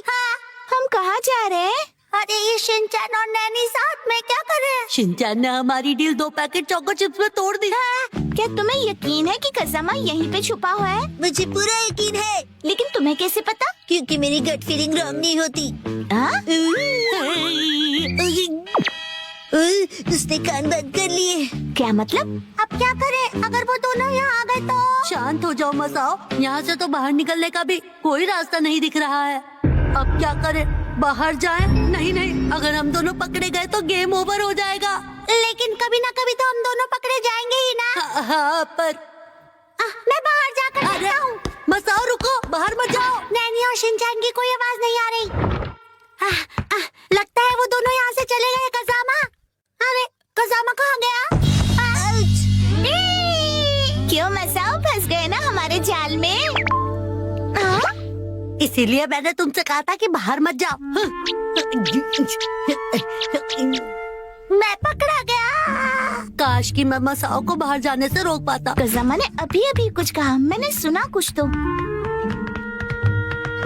हाँ, हम कहाँ जा रहे हैं? अरे ये शिनचैन और नैनी साथ में क्या कर रहे हैं? शिनचान ने हमारी डील 2 पैकेट चोको चिप्स में तोड़ दी। क्या तुम्हें यकीन है कि कसामा यहीं पे छुपा हुआ है? मुझे पूरा यकीन है। लेकिन तुम्हें कैसे पता? क्योंकि मेरी गट फीलिंग रॉन्ग नहीं होती। उसने कान बंद कर लिए। क्या मतलब? अब क्या करें अगर वो दोनों यहाँ आ गए तो? शांत हो जाओ मसाओ, यहाँ से तो बाहर निकलने का भी कोई रास्ता नहीं दिख रहा है। अब क्या करें? बाहर जाएं? नहीं नहीं, अगर हम दोनों पकड़े गए तो गेम ओवर हो जाएगा। लेकिन कभी ना कभी तो हम दोनों पकड़े जाएंगे ही ना। हाँ, पर मैं बाहर जाकर देखता हूँ। मसाओ रुको, बाहर मत जाओ। नैनी और शिनचैन की कोई आवाज नहीं आ रही। लगता है वो दोनों यहाँ से चले गए। कसामा, अरे कसामा कहाँ गया? क्यों मसाओ, फंस गए ना हमारे जाल में? इसीलिए मैंने तुमसे कहा था कि बाहर मत जाओ। मैं पकड़ा गया। काश कि मैं मसाओ को बाहर जाने से रोक पाता। कसामा ने अभी अभी कुछ कहा, मैंने सुना कुछ तो।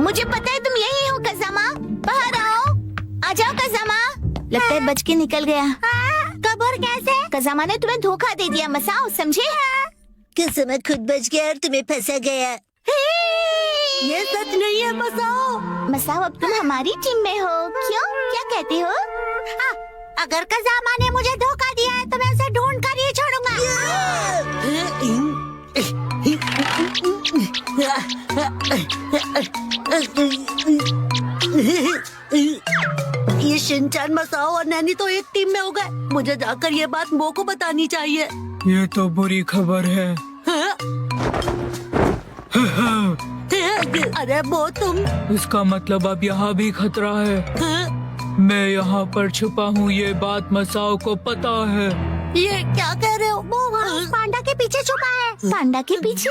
मुझे पता है तुम यही हो कसामा, बाहर आओ। आ जाओ कसामा। लगता है बच के निकल गया। कब और कैसे? कसामा ने तुम्हें धोखा दे दिया मसाओ, समझे? कसामा खुद बच गया और तुम्हें फंसा गया। ये सच नहीं है मसाओ। मसाओ, अब तुम हमारी टीम में हो। क्यों, क्या कहते हो? अगर कसामा ने मुझे धोखा दिया है तो मैं उसे ढूंढ कर ही छोड़ूंगा। ये शिनचान, मसाओ और नैनी तो एक टीम में हो गए। मुझे जाकर ये बात मो को बतानी चाहिए। ये तो बुरी खबर है। अरे वो तुम? इसका मतलब अब यहाँ भी खतरा है। मैं यहाँ पर छुपा हूँ, ये बात मसाओ को पता है। ये क्या कह रहे हो? वो वहाँ पांडा के पीछे छुपा है। पांडा के पीछे?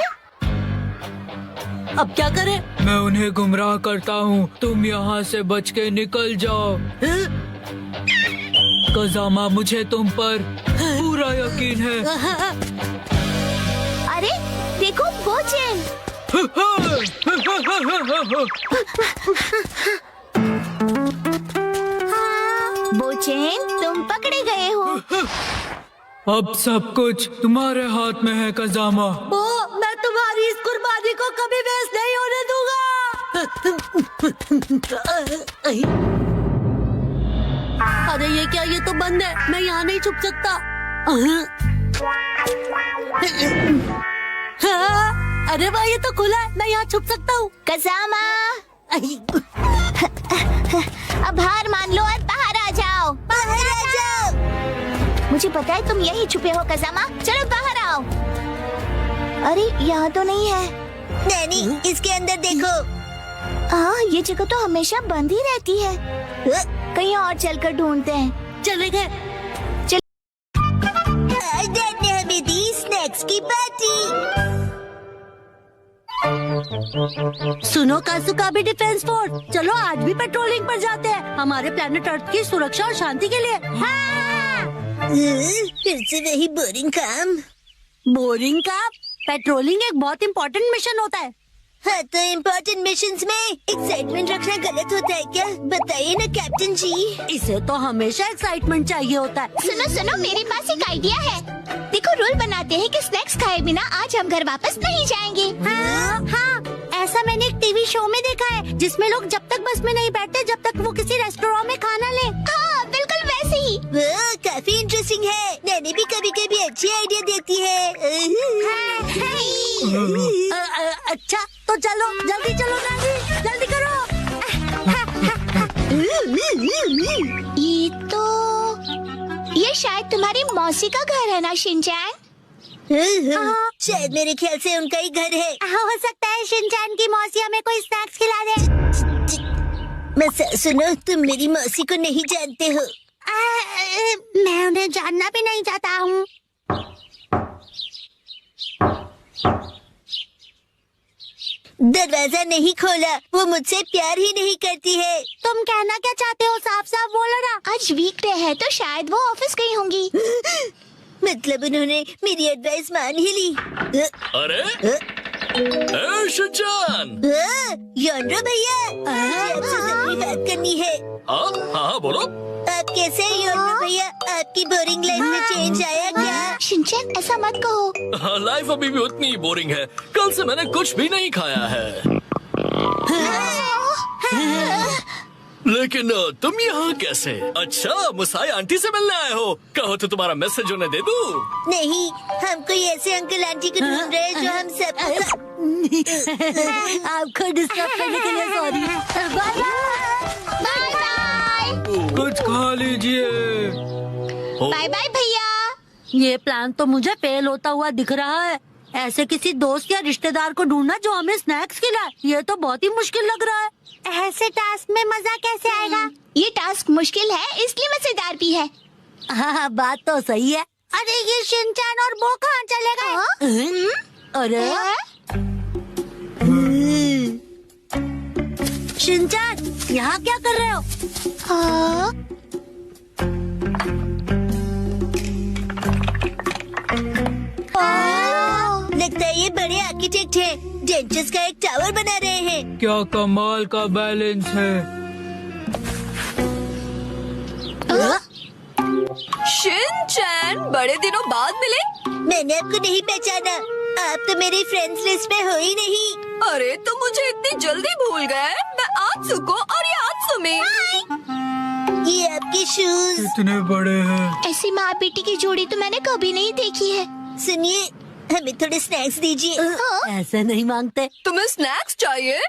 अब क्या करें? मैं उन्हें गुमराह करता हूँ, तुम यहाँ से बच के निकल जाओ। कजामा, मुझे तुम पर पूरा यकीन है। अरे देखो वो चेन। बोचेन, तुम पकड़े गए हो। अब सब कुछ तुम्हारे हाथ में है कजामा। वो मैं तुम्हारी इस कुर्बानी को कभी वेस्ट नहीं होने दूंगा। अरे ये क्या, ये तो बंद है, मैं यहाँ नहीं छुप सकता। हाँ, अरे वाह, ये तो खुला है, मैं यहाँ छुप सकता हूँ। कजामा, अब हार मान लो और बाहर आ जाओ। बाहर आ जाओ। मुझे पता है तुम यही छुपे हो कजामा, चलो बाहर आओ। अरे यहाँ तो नहीं है। नैनी, इसके अंदर देखो। ये जगह तो हमेशा बंद ही रहती है। कहीं और चलकर ढूंढते हैं। चले गए। आज डैड ने हमें दी स्नैक्स की पार्टी। सुनो कासुका भी डिफेंस फोर्स, चलो आज भी पेट्रोलिंग पर जाते हैं, हमारे प्लेनेट अर्थ की सुरक्षा और शांति के लिए। हाँ! फिर से वही बोरिंग काम। बोरिंग का पेट्रोलिंग एक बहुत इम्पोर्टेंट मिशन होता है। हाँ, तो इम्पोर्टेंट मिशंस में एक्साइटमेंट रखना गलत होता है क्या? बताइए ना कैप्टन जी। इसे तो हमेशा एक्साइटमेंट चाहिए होता है। सुनो सुनो, मेरे पास एक आइडिया है। देखो, रूल बनाते हैं कि स्नैक्स खाए बिना आज हम घर वापस नहीं जाएंगे। हाँ, ऐसा मैंने एक टीवी शो में देखा है, जिसमें लोग जब तक बस में नहीं बैठते जब तक वो किसी रेस्टोरेंट में खाना ले। हाँ, बिल्कुल वैसे ही। काफी इंटरेस्टिंग है। नैनी भी कभी कभी अच्छी आइडिया देती है। अच्छा, तो चलो जल्दी चलो नानी, जल्दी करो। ये शायद तुम्हारी मौसी का घर है ना शिनचैन? शायद मेरे ख्याल से उनका ही घर है। हो सकता है शिनचैन की मौसी हमें कोई स्नैक्स खिला दे। सुनो, तुम मेरी मौसी को नहीं जानते हो। मैं उन्हें जानना भी नहीं चाहता हूँ। दरवाजा नहीं खोला, वो मुझसे प्यार ही नहीं करती है। तुम कहना क्या चाहते हो, साफ साफ बोलो ना। आज वीकडे है तो शायद वो ऑफिस गई होंगी। मतलब उन्होंने मेरी एडवाइस मान ही ली। अरे शिनचैन, योनरो भैया, मुझे आपसे जरूरी बात करनी है। हाँ हाँ बोलो। आप कैसे हैं योनरो भैया? आपकी बोरिंग लाइफ में चेंज आया क्या? शिनचैन, ऐसा मत कहो। लाइफ अभी भी उतनी ही बोरिंग है। कल से मैंने कुछ भी नहीं खाया है। लेकिन तुम यहाँ कैसे? अच्छा, मुसाई आंटी से मिलने आए हो। कहो तो तुम्हारा मैसेज उन्हें दे दूँ? नहीं, हम कोई ऐसे अंकल आंटी को ढूंढ रहे हैं जो हम सब। आपको डिस्टर्ब करने के लिए सॉरी। Bye bye bye. कुछ खा लीजिए। बाय बाय भैया। ये प्लान तो मुझे फेल होता हुआ दिख रहा है। ऐसे किसी दोस्त या रिश्तेदार को ढूंढना जो हमें स्नैक्स खिलाए, ये तो बहुत ही मुश्किल लग रहा है। ऐसे टास्क में मजा कैसे आएगा? ये टास्क मुश्किल है, इसलिए मजेदार भी है। हाँ, बात तो सही है। अरे ये शिनचैन और वो कहाँ चले गए? अरे शिनचैन, यहाँ क्या कर रहे हो? लगता है ये बड़े आर्किटेक्ट हैं। डेंचर्स का एक टावर बना रहे हैं। क्या कमाल का बैलेंस है। शिनचैन, बड़े दिनों बाद मिले। मैंने आपको नहीं पहचाना। आप तो मेरी फ्रेंड्स लिस्ट में हो ही नहीं। अरे, तुम मुझे इतनी जल्दी भूल गए। मैं आत्सुको और ये आत्सुमी। ये आपके शूज इतने बड़े हैं। ऐसी माँ बेटी की जोड़ी तो मैंने कभी नहीं देखी है। सुनिए, हमें थोड़े स्नैक्स दीजिए। ऐसे नहीं मांगते। तुम्हें स्नैक्स चाहिए?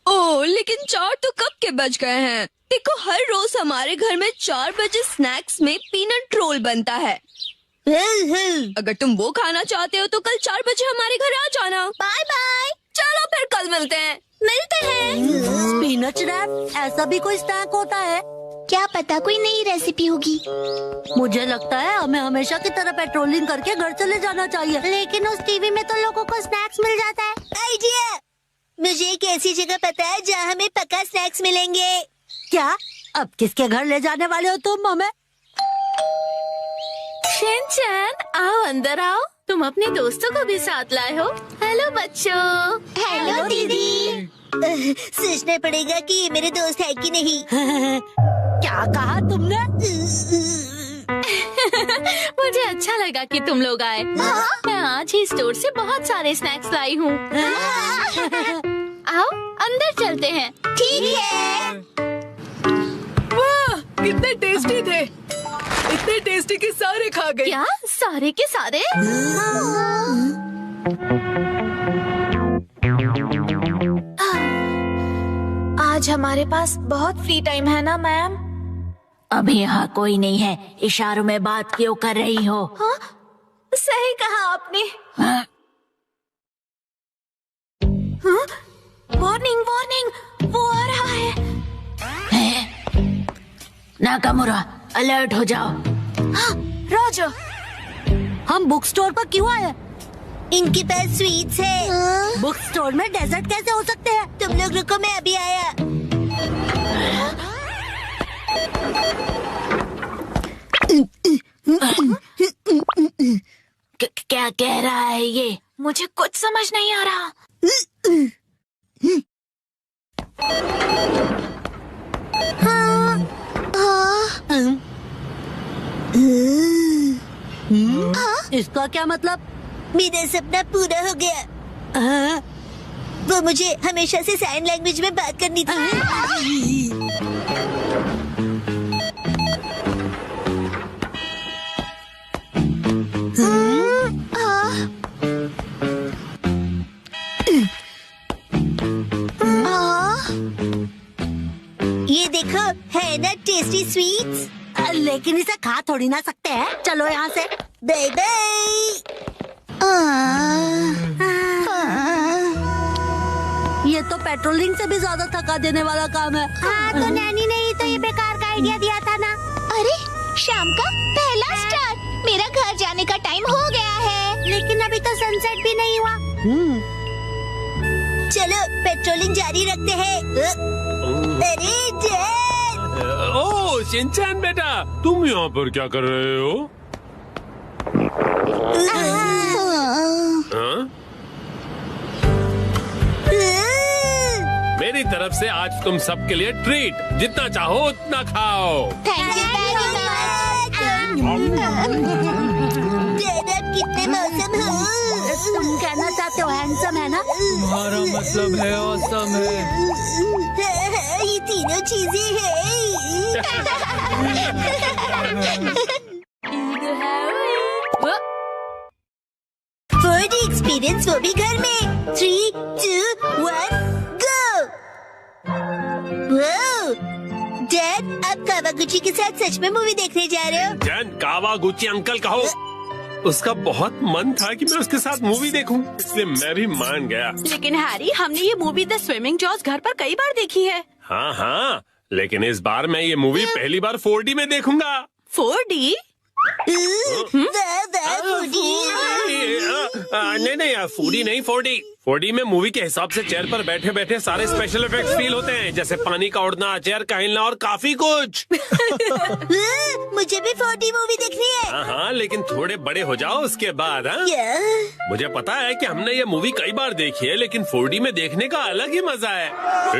ओह, लेकिन 4 तो कब के बज गए हैं। देखो, हर रोज हमारे घर में 4 बजे स्नैक्स में पीनट रोल बनता है। अगर तुम वो खाना चाहते हो तो कल 4 बजे हमारे घर आ जाना। Bye bye. चलो फिर कल मिलते हैं। मिलते हैं। स्पिनच रैप, ऐसा भी कोई स्नैक होता है? क्या पता कोई नई रेसिपी होगी। मुझे लगता है हमें हमेशा की तरह पेट्रोलिंग करके घर चले जाना चाहिए। लेकिन उस टीवी में तो लोगों को स्नैक्स मिल जाता है। आइडिया, मुझे एक ऐसी जगह पता है जहाँ हमें पक्का स्नैक्स मिलेंगे। क्या? अब किसके घर ले जाने वाले हो तुम हमें? शिनचैन, आओ अंदर आओ। तुम अपने दोस्तों को भी साथ लाए हो। हेलो बच्चों। हेलो दीदी। सोचना पड़ेगा कि ये मेरे दोस्त है कि नहीं। क्या कहा तुमने? मुझे अच्छा लगा कि तुम लोग आए। मैं आज ही स्टोर से बहुत सारे स्नैक्स लाई हूँ। आओ अंदर चलते हैं। ठीक है। वाह, कितने टेस्टी थे। इतने टेस्टी कि सारे खा गए। क्या सारे के सारे? आज हमारे पास बहुत फ्री टाइम है ना मैम? अभी यहाँ कोई नहीं है, इशारों में बात क्यों कर रही हो? हाँ? सही कहा आपने। हाँ? वार्निंग वार्निंग, वो आ रहा है। नाकामुरा, अलर्ट हो जाओ। हाँ, रॉजर। हम बुक स्टोर पर क्यों आए? इनके पास स्वीट्स है। बुक स्टोर में डेजर्ट कैसे हो सकते हैं? तुम लोग रुको, मैं अभी आया। क्या कह रहा है ये? मुझे कुछ समझ नहीं आ रहा। इसका क्या मतलब? मेरा सपना पूरा हो गया। वो मुझे हमेशा से साइन लैंग्वेज में बात करनी थी। ये देखो, है ना टेस्टी स्वीट्स। लेकिन इसे खा थोड़ी ना सकते हैं। चलो यहाँ से। Bye bye. ये तो पेट्रोलिंग से भी ज्यादा थका देने वाला काम है। हाँ, तो नैनी ने ही तो ये बेकार का आइडिया दिया था ना। अरे शाम का पहला स्टार। मेरा घर जाने का टाइम हो गया है। लेकिन अभी तो सनसेट भी नहीं हुआ। चलो पेट्रोलिंग जारी रखते हैं। अरे डैड। ओह शिनचैन बेटा, तुम यहाँ पर क्या कर रहे हो? हाँ? मेरी तरफ से आज तुम सबके लिए ट्रीट। जितना चाहो उतना खाओ। Thank you very much. Dad आप कितने मौसम हो। तुम कहना चाहते हो हैंडसम है ना? तुम्हारा मतलब है ऑसम है। ये तीनों चीजें हैं। फूड एक्सपीरियंस वो भी घर में। 3, 2, 1 गो। वाओ डैड, आप कावागुची के साथ सच में मूवी देखने जा रहे हो? जैन कावागुची अंकल कहो। उसका बहुत मन था कि मैं उसके साथ मूवी देखूं, इसलिए मैं भी मान गया। लेकिन हैरी, हमने ये मूवी द स्विमिंग जॉस घर पर कई बार देखी है। हाँ हाँ, लेकिन इस बार मैं ये मूवी पहली बार 4D में देखूंगा। 4D? नहीं 4D नहीं 4D। 4D में मूवी के हिसाब से चेयर पर बैठे बैठे सारे स्पेशल इफेक्ट्स फील होते हैं, जैसे पानी का उड़ना, चेयर का हिलना और काफी कुछ। मुझे भी 4D मूवी देखनी है। हाँ हाँ, लेकिन थोड़े बड़े हो जाओ उसके बाद। हाँ मुझे पता है कि हमने ये मूवी कई बार देखी है, लेकिन 4D में देखने का अलग ही मजा है।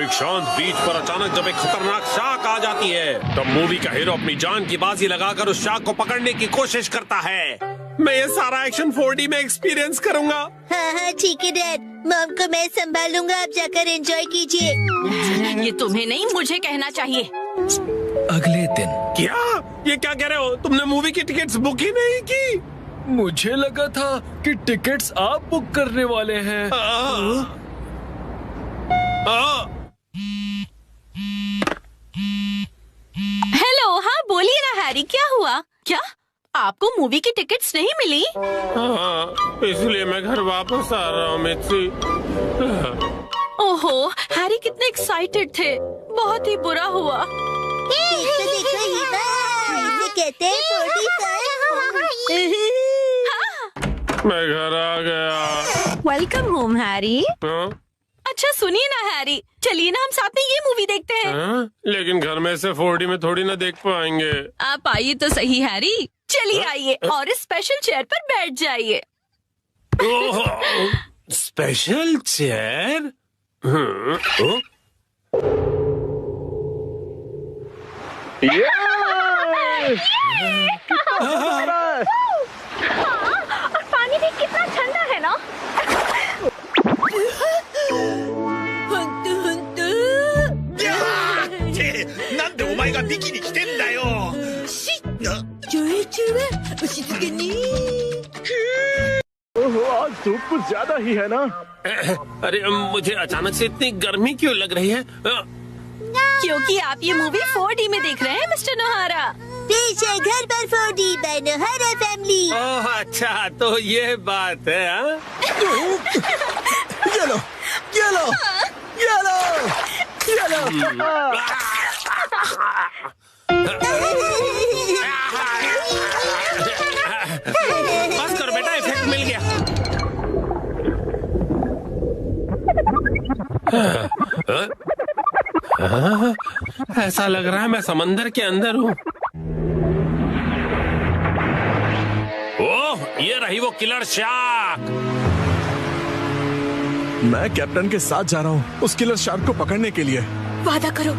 एक शांत बीच पर अचानक जब एक खतरनाक शार्क आ जाती है, तब मूवी का हीरो अपनी जान की बाजी लगाकर उस शार्क को पकड़ने की कोशिश करता है। मैं ये सारा एक्शन 4D में एक्सपीरियंस करूंगा। हाँ हाँ ठीक है डैड, मॉम को मैं संभालूंगा, आप जाकर एंजॉय कीजिए। ये तुम्हें नहीं, मुझे कहना चाहिए। अगले दिन क्या? ये क्या कह रहे हो? तुमने मूवी की टिकट्स बुक ही नहीं की? मुझे लगा था कि टिकट्स आप बुक करने वाले हैं। हेलो, हाँ बोलिए ना हैरी, क्या हुआ? क्या आपको मूवी की टिकट्स नहीं मिली? हाँ, इसलिए मैं घर वापस आ रहा हूँ मित्सी। ओहो, हैरी कितने एक्साइटेड थे। बहुत ही बुरा हुआ। देखो देखो हीबा, इसे कहते हैं 45। मैं घर आ गया। Welcome home Harry. हाँ? अच्छा सुनिए ना हैरी, चलिए ना हम साथ में ये मूवी देखते हैं। हाँ? लेकिन घर में से 4D में थोड़ी ना देख पाएंगे। आप आइए तो सही हैरी। चलिए आइए और इस स्पेशल चेयर पर बैठ जाइए। Special chair. और पानी भी कितना ठंडा है ना। आज धूप कुछ ज्यादा ही है ना। अरे मुझे अचानक से इतनी गर्मी क्यों लग रही है? क्योंकि आप ये मूवी 4D में देख रहे हैं मिस्टर नोहारा। पीछे घर पर 4D by नोहारा फैमिली। ओह अच्छा, तो ये बात है। हाँ? ये लो, ये लो, ये लो, ये लो। बस करो बेटा, इफेक्ट मिल गया। ऐसा लग रहा है मैं समंदर के अंदर हूँ। ओह, ये रही वो किलर शार्क। मैं कैप्टन के साथ जा रहा हूँ उस किलर शार्क को पकड़ने के लिए। वादा करो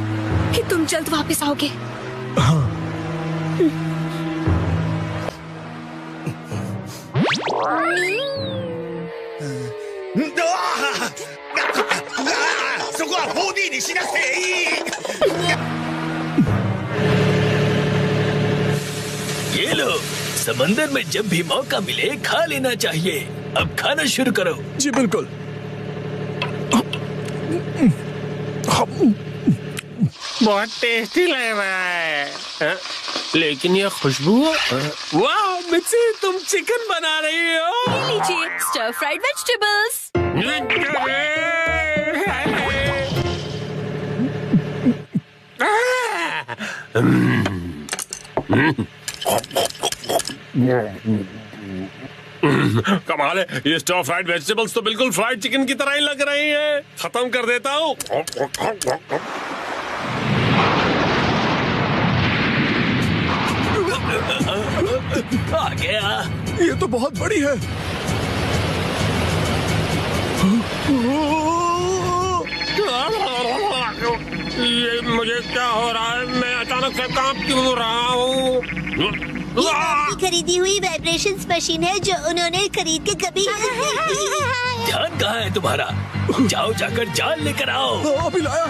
कि तुम जल्द वापस आओगे। हाँ। ये लो, समंदर में जब भी मौका मिले खा लेना चाहिए। अब खाना शुरू करो। जी बिल्कुल। बहुत टेस्टी लग रहा है। हाँ? लेकिन ये खुशबू, वाह मिर्ची, तुम चिकन बना रही हो। ये लीजिए स्टर फ्राइड वेजिटेबल्स। कमाल है, ये स्टर फ्राइड वेजिटेबल्स तो बिल्कुल फ्राइड चिकन की तरह ही लग रही है। खत्म कर देता हूँ। आ गया। ये तो बहुत बड़ी है। ये मुझे क्या हो रहा है? मैं अचानक से कांप क्यों रहा हूँ? ये आपकी खरीदी हुई वाइब्रेशंस मशीन है जो उन्होंने खरीद के कभी ध्यान कहाँ है तुम्हारा? जाओ जाकर जाल लेकर आओ। अभी लाया।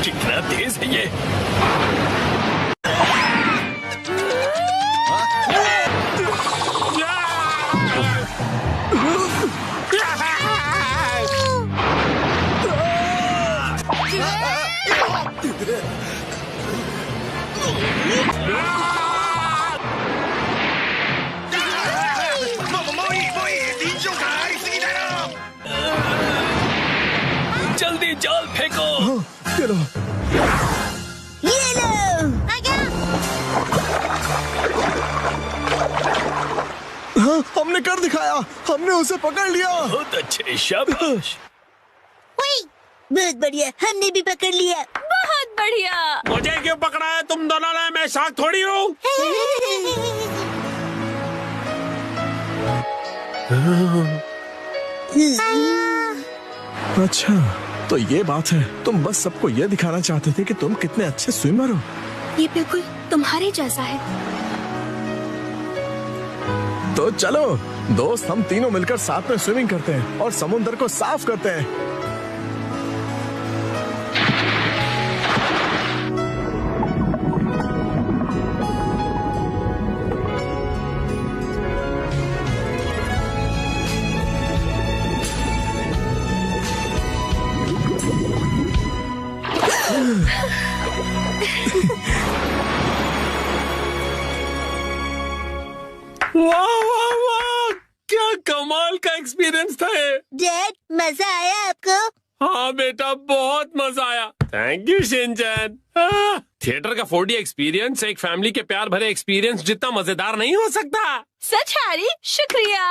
कितना तेज है ये। जल्दी जाल फेंको। ये लो। ये लो। हाँ, हमने कर दिखाया। हमने उसे पकड़ लिया। बहुत अच्छे, शाबाश। बहुत बढ़िया, हमने भी पकड़ लिया। बहुत बढ़िया। मुझे क्यों पकड़ा है तुम दोनों ने? मैं शार्क थोड़ी हूँ। अच्छा, तो ये बात है। तुम बस सबको ये दिखाना चाहते थे कि तुम कितने अच्छे स्विमर हो। ये बिल्कुल तुम्हारे जैसा है। तो चलो दोस्त, हम तीनों मिलकर साथ में स्विमिंग करते हैं और समुद्र को साफ करते हैं। वाह वाह वाह, क्या कमाल का एक्सपीरियंस था ये। डैड, मजा आया आपको? हाँ बेटा, बहुत मजा आया। Thank you Shinchan. थिएटर का 4D एक्सपीरियंस एक फैमिली के प्यार भरे एक्सपीरियंस जितना मजेदार नहीं हो सकता। सच हैरी, शुक्रिया।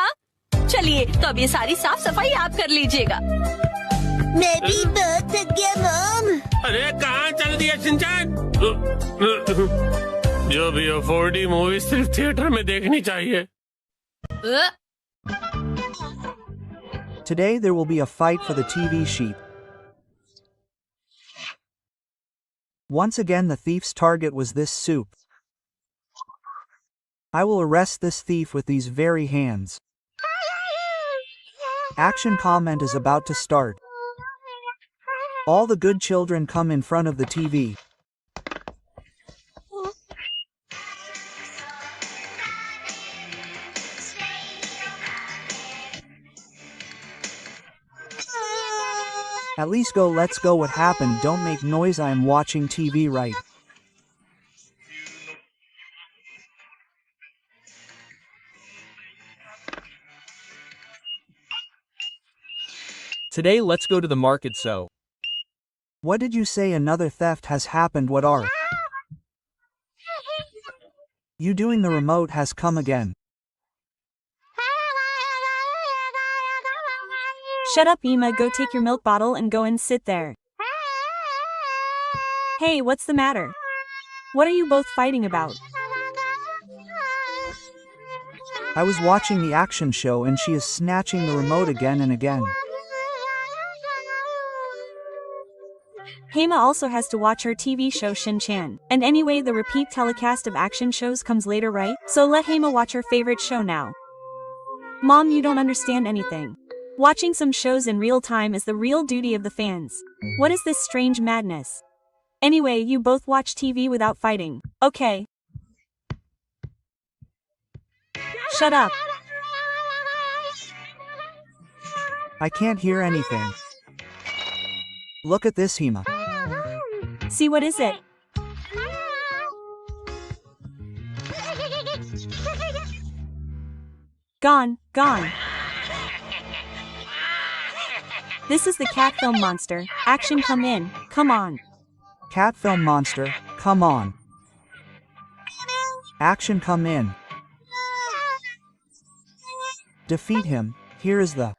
चलिए तो अब ये सारी साफ सफाई आप कर लीजिएगा। मैं भी बहुत थक गया मॉम। अरे कहाँ चल दिया शिनचैन? जो भी हो, 4D मूवी सिर्फ थिएटर में देखनी चाहिए। Today there will be a fight for the TV sheep. Once again the thief's target was this soup. I will arrest this thief with these very hands. Action comment is about to start. All the good children come in front of the TV. At least go, let's go. What happened? Don't make noise, I am watching TV, right? Today let's go to the market. So What did you say? Another theft has happened? What are you doing? The remote has come again. Shut up, Emma, go take your milk bottle and go and sit there. Hey, what's the matter? What are you both fighting about? I was watching the action show and she is snatching the remote again and again. Hema also has to watch her TV show Shin-chan. And anyway, the repeat telecast of action shows comes later, right? So let Hema watch her favorite show now. Mom, you don't understand anything. Watching some shows in real time is the real duty of the fans. What is this strange madness? Anyway, you both watch TV without fighting, okay? Shut up. I can't hear anything. Look at this, Hema. See, what is it? Gone, gone. This is the cat film monster. Action, come in, come on. Cat film monster, come on. Action, come in. Defeat him. Here is the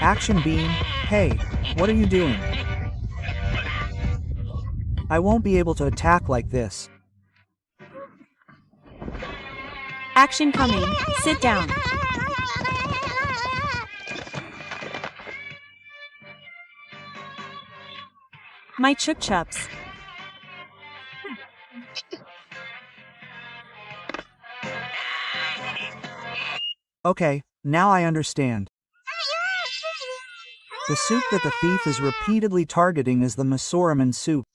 action beam. Hey, what are you doing? I won't be able to attack like this. Action coming. Sit down. My Chup Chups. Okay, now I understand. The soup that the thief is repeatedly targeting is the Masuraman soup.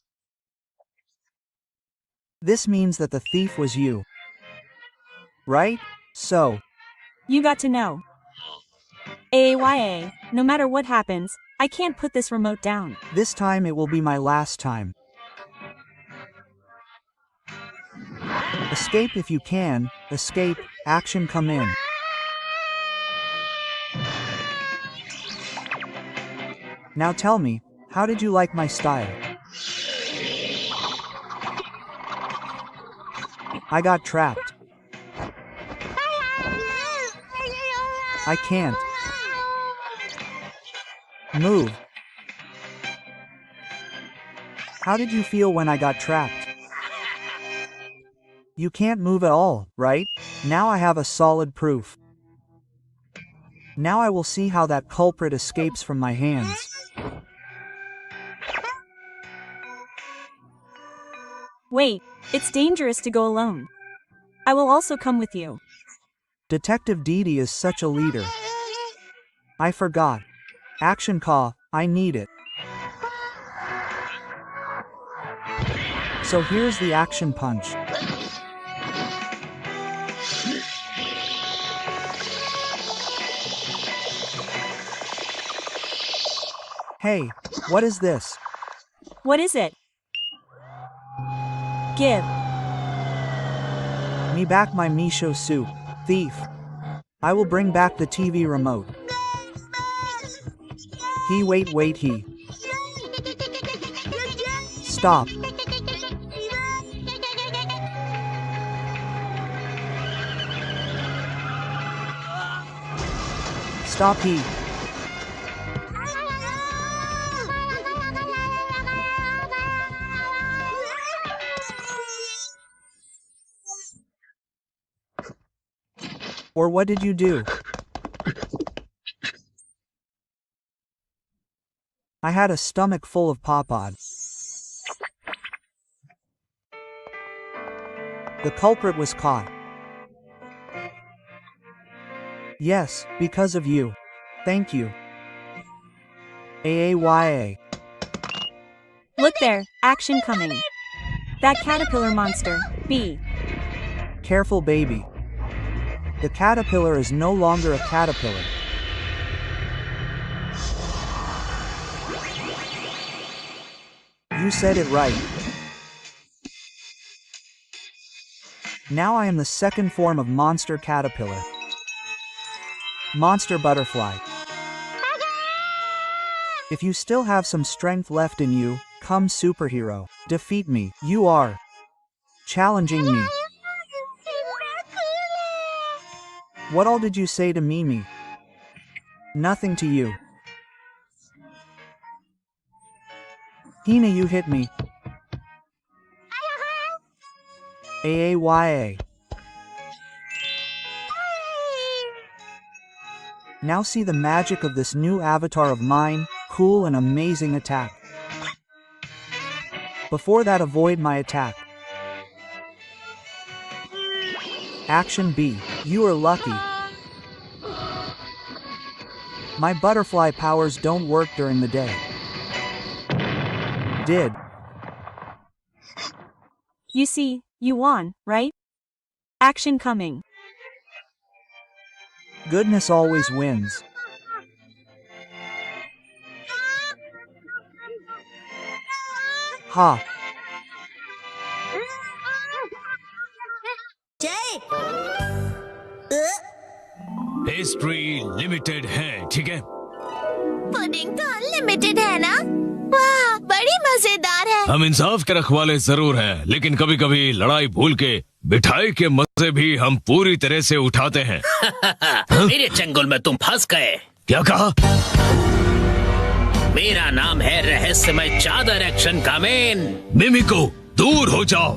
This means that the thief was you. Right? So, You got to know. AYA, no matter what happens, I can't put this remote down. this time it will be my last time. Escape if you can. Escape. Action, come in. Now tell me, how did you like my style? I got trapped. I can't move. How did you feel when I got trapped? You can't move at all, right? Now I have a solid proof. Now I will see how that culprit escapes from my hands. Wait, it's dangerous to go alone. I will also come with you. Detective Didi is such a leader. I forgot. Action call, I need it. So here's the action punch. Hey, what is this? What is it? Give. Me back my Misho soup, thief. I will bring back the TV remote. Wait, he. Stop. Stop, he. Or what did you do? I had a stomach full of Popod. The culprit was caught. Yes, because of you. Thank you. AAYA. Look there, action coming. That caterpillar monster, B. Careful, baby. The caterpillar is no longer a caterpillar. You said it right. Now I am the second form of monster caterpillar. Monster butterfly. If you still have some strength left in you, come superhero, defeat me. You are challenging me. What all did you say to Mimi? Nothing to you. Hina, you hit me. AAYA. Now see the magic of this new avatar of mine, cool and amazing attack. Before that, avoid my attack. Action B, you are lucky. My butterfly powers don't work during the day. Did. You see, you won, right? Action coming. Goodness always wins. Ha. जय पेस्ट्री लिमिटेड है, ठीक है? पुडिंग तो अनलिमिटेड है ना? वाह, बड़ी मजेदार है। हम इंसाफ के रखवाले जरूर हैं, लेकिन कभी कभी लड़ाई भूल के मिठाई के मजे भी हम पूरी तरह से उठाते हैं। मेरे चंगुल में तुम फंस गए। क्या कहा? मेरा नाम है रहस्यमय चादर एक्शन कामेन। मिमिको, दूर हो जाओ।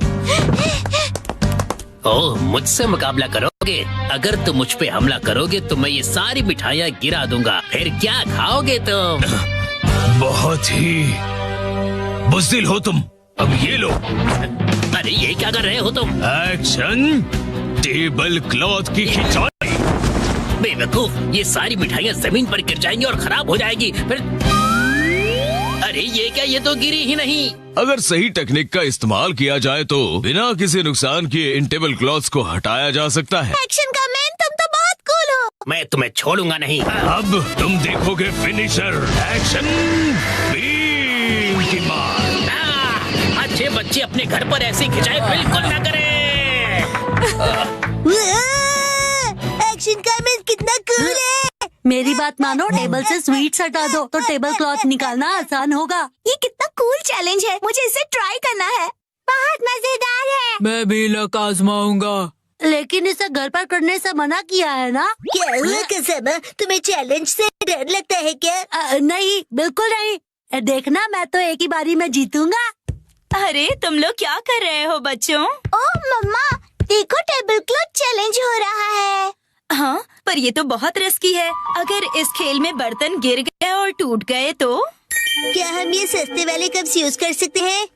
ओह, मुझसे मुकाबला करोगे? अगर तुम मुझ पे हमला करोगे तो मैं ये सारी मिठाइयाँ गिरा दूंगा। फिर क्या खाओगे तुम? बहुत ही बुज़दिल हो तुम। अब ये लो। अरे ये क्या कर रहे हो तुम? एक्शन टेबल क्लॉथ की खिंचाई। बेवकूफ, ये सारी मिठाइयाँ जमीन पर गिर जाएंगी और खराब हो जाएगी। फिर अरे ये क्या, ये तो गिरी ही नहीं। अगर सही टेक्निक का इस्तेमाल किया जाए तो बिना किसी नुकसान किए इन टेबल क्लॉथ्स को हटाया जा सकता है। एक्शन का मैन, तुम तो बहुत कूल हो। मैं तुम्हें छोड़ूंगा नहीं। अब तुम देखोगे फिनिशर। एक्शन बीम की मार। अच्छे बच्चे अपने घर पर ऐसी खिंचाई बिल्कुल ना करें। एक्शन का मैन कितना कूल है। मेरी बात मानो, टेबल से स्वीट्स हटा दो तो टेबल क्लॉथ निकालना आसान होगा। ये कितना कूल चैलेंज है, मुझे इसे ट्राई करना है। बहुत मजेदार है। मैं भी लक आजमाऊंगा। लेकिन इसे घर पर करने से मना किया है ना? क्या हुआ कसम, तुम्हें चैलेंज से डर लगता है क्या? नहीं, बिल्कुल नहीं। देखना, मैं तो एक ही बारी में जीतूंगा। अरे तुम लोग क्या कर रहे हो बच्चों? ओह मम्मा, देखो टेबल क्लॉथ चैलेंज हो रहा है। हाँ, पर ये तो बहुत रिस्की है। अगर इस खेल में बर्तन गिर गए और टूट गए तो? क्या हम ये सस्ते वाले कप्स यूज कर सकते हैं?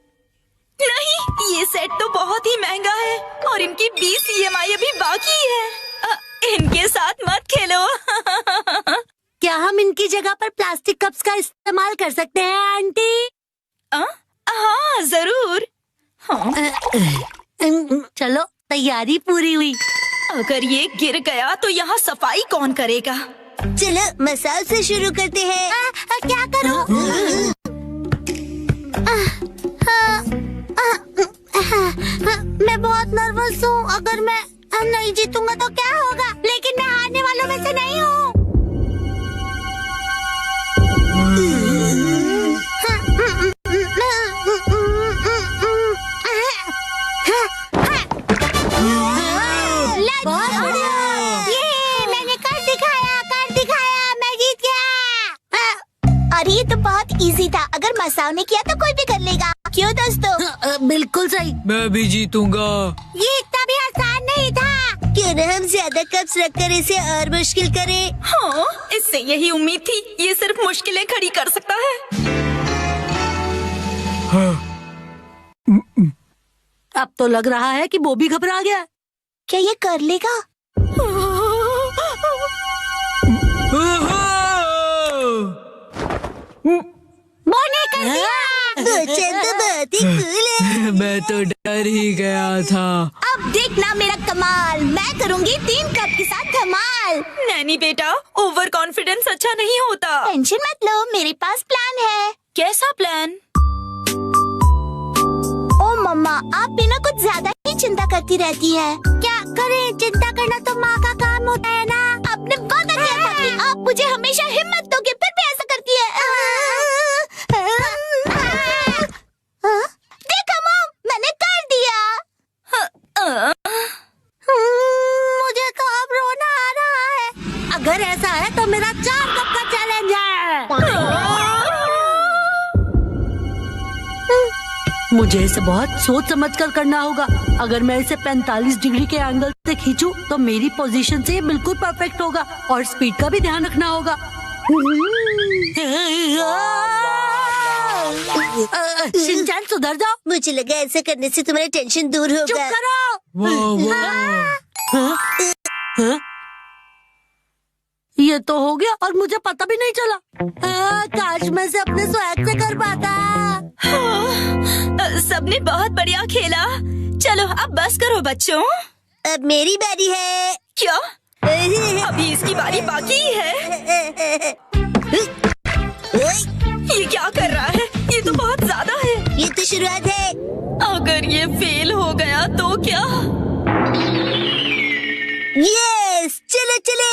नहीं, ये सेट तो बहुत ही महंगा है और इनकी 20 EMI अभी बाकी है। इनके साथ मत खेलो। क्या हम इनकी जगह पर प्लास्टिक कप्स का इस्तेमाल कर सकते हैं आंटी? हाँ जरूर। चलो, तैयारी पूरी हुई। अगर ये गिर गया तो यहाँ सफाई कौन करेगा? चलो मसाज से शुरू करते हैं। क्या करूं? मैं बहुत नर्वस हूँ। अगर मैं नहीं जीतूंगा तो क्या होगा? लेकिन मैं हारने वालों में से नहीं हूँ। मैंने कर दिखाया, मैं जीत गया। अरे ये तो बहुत इजी था। अगर मसाओ ने किया तो कोई भी कर लेगा। क्यों दोस्तों? बिल्कुल सही। मैं भी जीतूंगा। ये इतना भी आसान नहीं था। क्यों न हम ज्यादा कप्स रखकर इसे और मुश्किल करें। हाँ, इससे यही उम्मीद थी। ये सिर्फ मुश्किलें खड़ी कर सकता है। अब तो लग रहा है कि वो भी घबरा गया है। क्या ये कर लेगा? बोनी कर दिया। बोचन तो बहुत ही कूल है। मैं तो डर ही गया था। अब देखना मेरा कमाल, मैं करूँगी 3 कप के साथ धमाल। नैनी बेटा, ओवर कॉन्फिडेंस अच्छा नहीं होता। टेंशन मत लो, मेरे पास प्लान है। कैसा प्लान? ओ मम्मा, आप बिना कुछ ज्यादा ही चिंता करती रहती है। क्या करें, चिंता करना तो माँ का काम होता है ना। आपने वादा किया था कि आप मुझे हमेशा हिम्मत दोगे, फिर भी ऐसा करती है। देखो मॉम, मैंने कर दिया। मुझे तो अब रोना आ रहा है। अगर ऐसा है तो मेरा 4 कप का चैलेंज है। मुझे इसे बहुत सोच समझ कर करना होगा। अगर मैं इसे 45 डिग्री के एंगल से खींचूं तो मेरी पोजीशन से ये बिल्कुल परफेक्ट होगा और स्पीड का भी ध्यान रखना होगा। शिनचैन सुधर जाओ। मुझे लगा ऐसा करने से तुम्हारी टेंशन दूर होगा। चुप करो। हाँ? ये तो हो गया और मुझे पता भी नहीं चला। काश मैं से अपने स्वैग से कर पाता। सबने बहुत बढ़िया खेला। चलो अब बस करो बच्चों। अब मेरी बारी है। क्या? अभी इसकी बारी बाकी है। ये क्या कर रहा है? ये तो बहुत ज्यादा है। ये तो शुरुआत है। अगर ये फेल हो गया तो क्या? यस, चलो चले।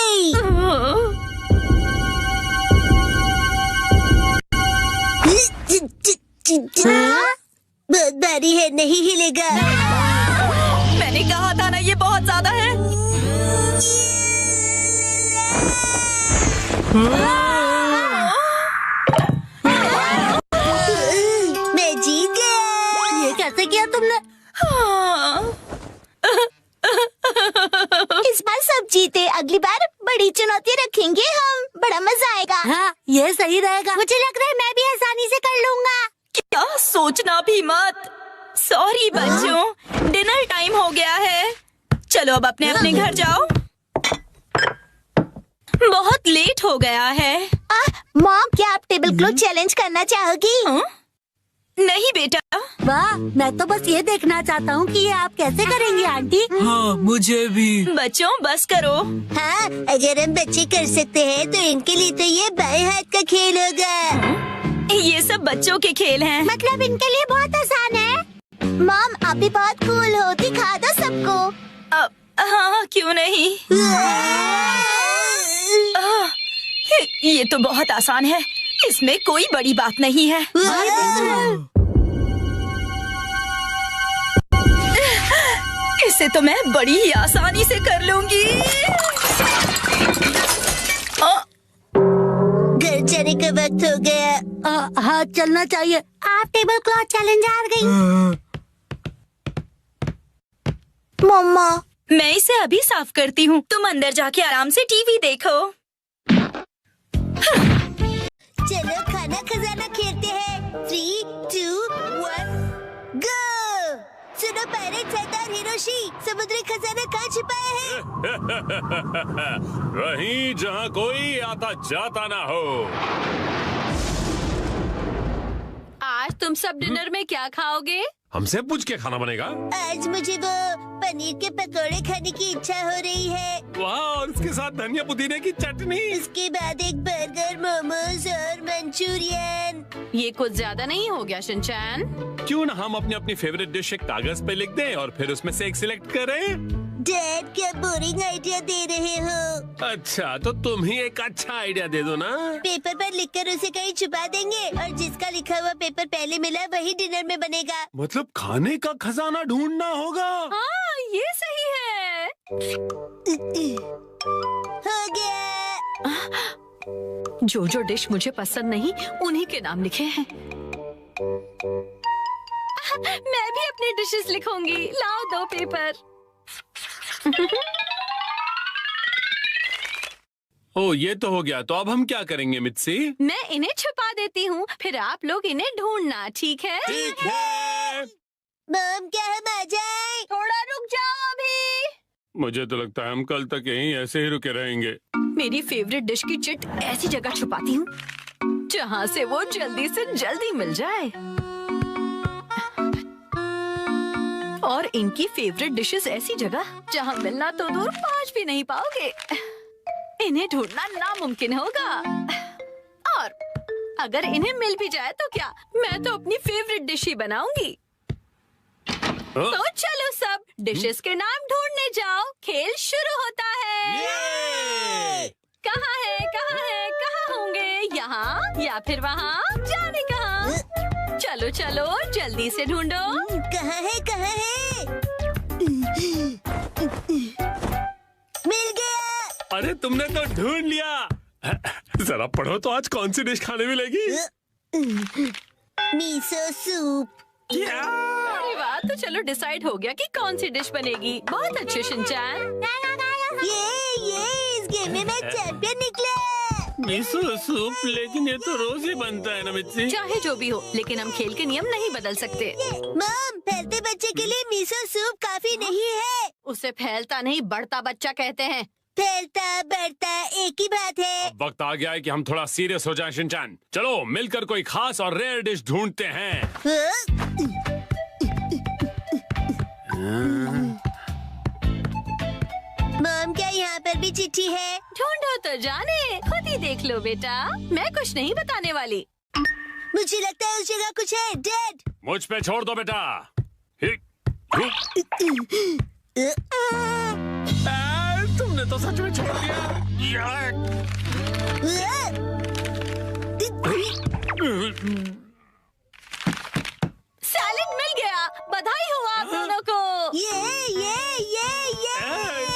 बहुत भारी है, नहीं हिलेगा। मैंने कहा था ना, ये बहुत ज्यादा है। मैं जीत गया। ये कैसे किया तुमने? इस बार सब जीते, अगली बार बड़ी चुनौती रखेंगे हम। बड़ा मजा आएगा। हाँ, ये सही रहेगा। मुझे लग रहा है मैं भी आसानी से कर लूंगा। क्या? सोचना भी मत। सॉरी बच्चों, डिनर टाइम हो गया है। चलो अब अपने अपने घर जाओ। बहुत लेट हो गया है। मॉम, क्या आप टेबल क्लॉथ चैलेंज करना चाहोगी? नहीं बेटा। वाह, मैं तो बस ये देखना चाहता हूँ कि ये आप कैसे करेंगी आंटी। हाँ, मुझे भी। बच्चों बस करो। हाँ, अगर हम बच्चे कर सकते हैं तो इनके लिए तो ये बाएं हाथ का खेल होगा। ये सब बच्चों के खेल हैं। मतलब इनके लिए बहुत आसान है। मॉम, आप भी बहुत कूल हो, दिखा दो सबको। हाँ, क्यों नहीं। ये तो बहुत आसान है, इसमें कोई बड़ी बात नहीं है। इसे तो मैं बड़ी ही आसानी से कर लूंगी। घर जाने का वक्त हो गया। हाँ, चलना चाहिए। आप टेबल क्लॉथ चैलेंज हार गई। मम्मा, मैं इसे अभी साफ करती हूँ, तुम अंदर जाके आराम से टीवी देखो। चलो खाना खजाना खेलते हैं। 3, 2, 1, गो। सुनो पायरेट सरदार हिरोशी, समुद्री खजाना कहाँ छुपाया है? वहीं जहाँ कोई आता जाता ना हो। आज तुम सब डिनर में क्या खाओगे? हमसे पूछ के खाना बनेगा। आज मुझे वो पनीर के पकोड़े खाने की इच्छा हो रही है। वाह, और उसके साथ धनिया पुदीने की चटनी। इसके बाद एक बर्गर, मोमोज और मंचूरियन। ये कुछ ज्यादा नहीं हो गया शिनचैन? क्यों ना हम अपनी अपनी फेवरेट डिश एक कागज पे लिख दें और फिर उसमें से एक सिलेक्ट करें। डैड, क्या बोरिंग आइडिया दे रहे हो? अच्छा, तो तुम ही एक अच्छा आइडिया दे दो ना। पेपर पर लिखकर उसे कहीं छुपा देंगे और जिसका लिखा हुआ पेपर पहले मिला वही डिनर में बनेगा। मतलब खाने का खजाना ढूंढना होगा। हाँ, ये सही है। हो गया। जो जो डिश मुझे पसंद नहीं उन्हीं के नाम लिखे हैं। मैं भी अपनी डिशेस लिखूंगी। लाओ 2 पेपर। ओ ये तो हो गया, तो अब हम क्या करेंगे मित्सी? मैं इन्हें छुपा देती हूँ, फिर आप लोग इन्हें ढूंढना, ठीक है? ठीक है। मॉम क्या हम आ जाए? थोड़ा रुक जाओ अभी। मुझे तो लगता है हम कल तक यहीं ऐसे ही रुके रहेंगे। मेरी फेवरेट डिश की चिट ऐसी जगह छुपाती हूँ जहाँ से वो जल्दी से जल्दी मिल जाए, और इनकी फेवरेट डिशेस ऐसी जगह जहाँ मिलना तो दूर पहुँच भी नहीं पाओगे। इन्हें ढूंढना नामुमकिन होगा, और अगर इन्हें मिल भी जाए तो क्या, मैं तो अपनी फेवरेट डिश ही बनाऊंगी। तो चलो सब डिशेस के नाम ढूंढने जाओ, खेल शुरू होता है। कहाँ है, कहाँ है, कहाँ होंगे? यहाँ या फिर वहाँ, जाने कहाँ? चलो चलो जल्दी से ढूंढो। कहाँ है, कहाँ है? मिल गया। अरे तुमने तो ढूंढ लिया। जरा पढ़ो तो आज कौन सी डिश खाने मिलेगी? Miso soup. अरे वाह, तो चलो डिसाइड हो गया कि कौन सी डिश बनेगी। बहुत अच्छे शिनचैन। ये इस गेम में मैं चैंपियन निकला। मिसो सूप, लेकिन ये तो रोज ही बनता है ना मित्सी। चाहे जो भी हो, लेकिन हम खेल के नियम नहीं बदल सकते। मॉम, फैलते बच्चे के लिए मिसो सूप काफी नहीं है। उसे फैलता नहीं बढ़ता बच्चा कहते हैं। फैलता बढ़ता एक ही बात है। अब वक्त आ गया है कि हम थोड़ा सीरियस हो जाएं शिनचैन। चलो मिलकर कोई खास और रेयर डिश ढूंढते हैं। मॉम क्या यहाँ पर भी चिट्ठी है? ढूंढो तो जाने, खुद ही देख लो बेटा, मैं कुछ नहीं बताने वाली। मुझे लगता है उस जगह कुछ है। डैड, मुझ पे छोड़ दो बेटा। तुमने तो सच में छोड़ दिया। सैलेड मिल गया, बधाई हो आप दोनों को। ये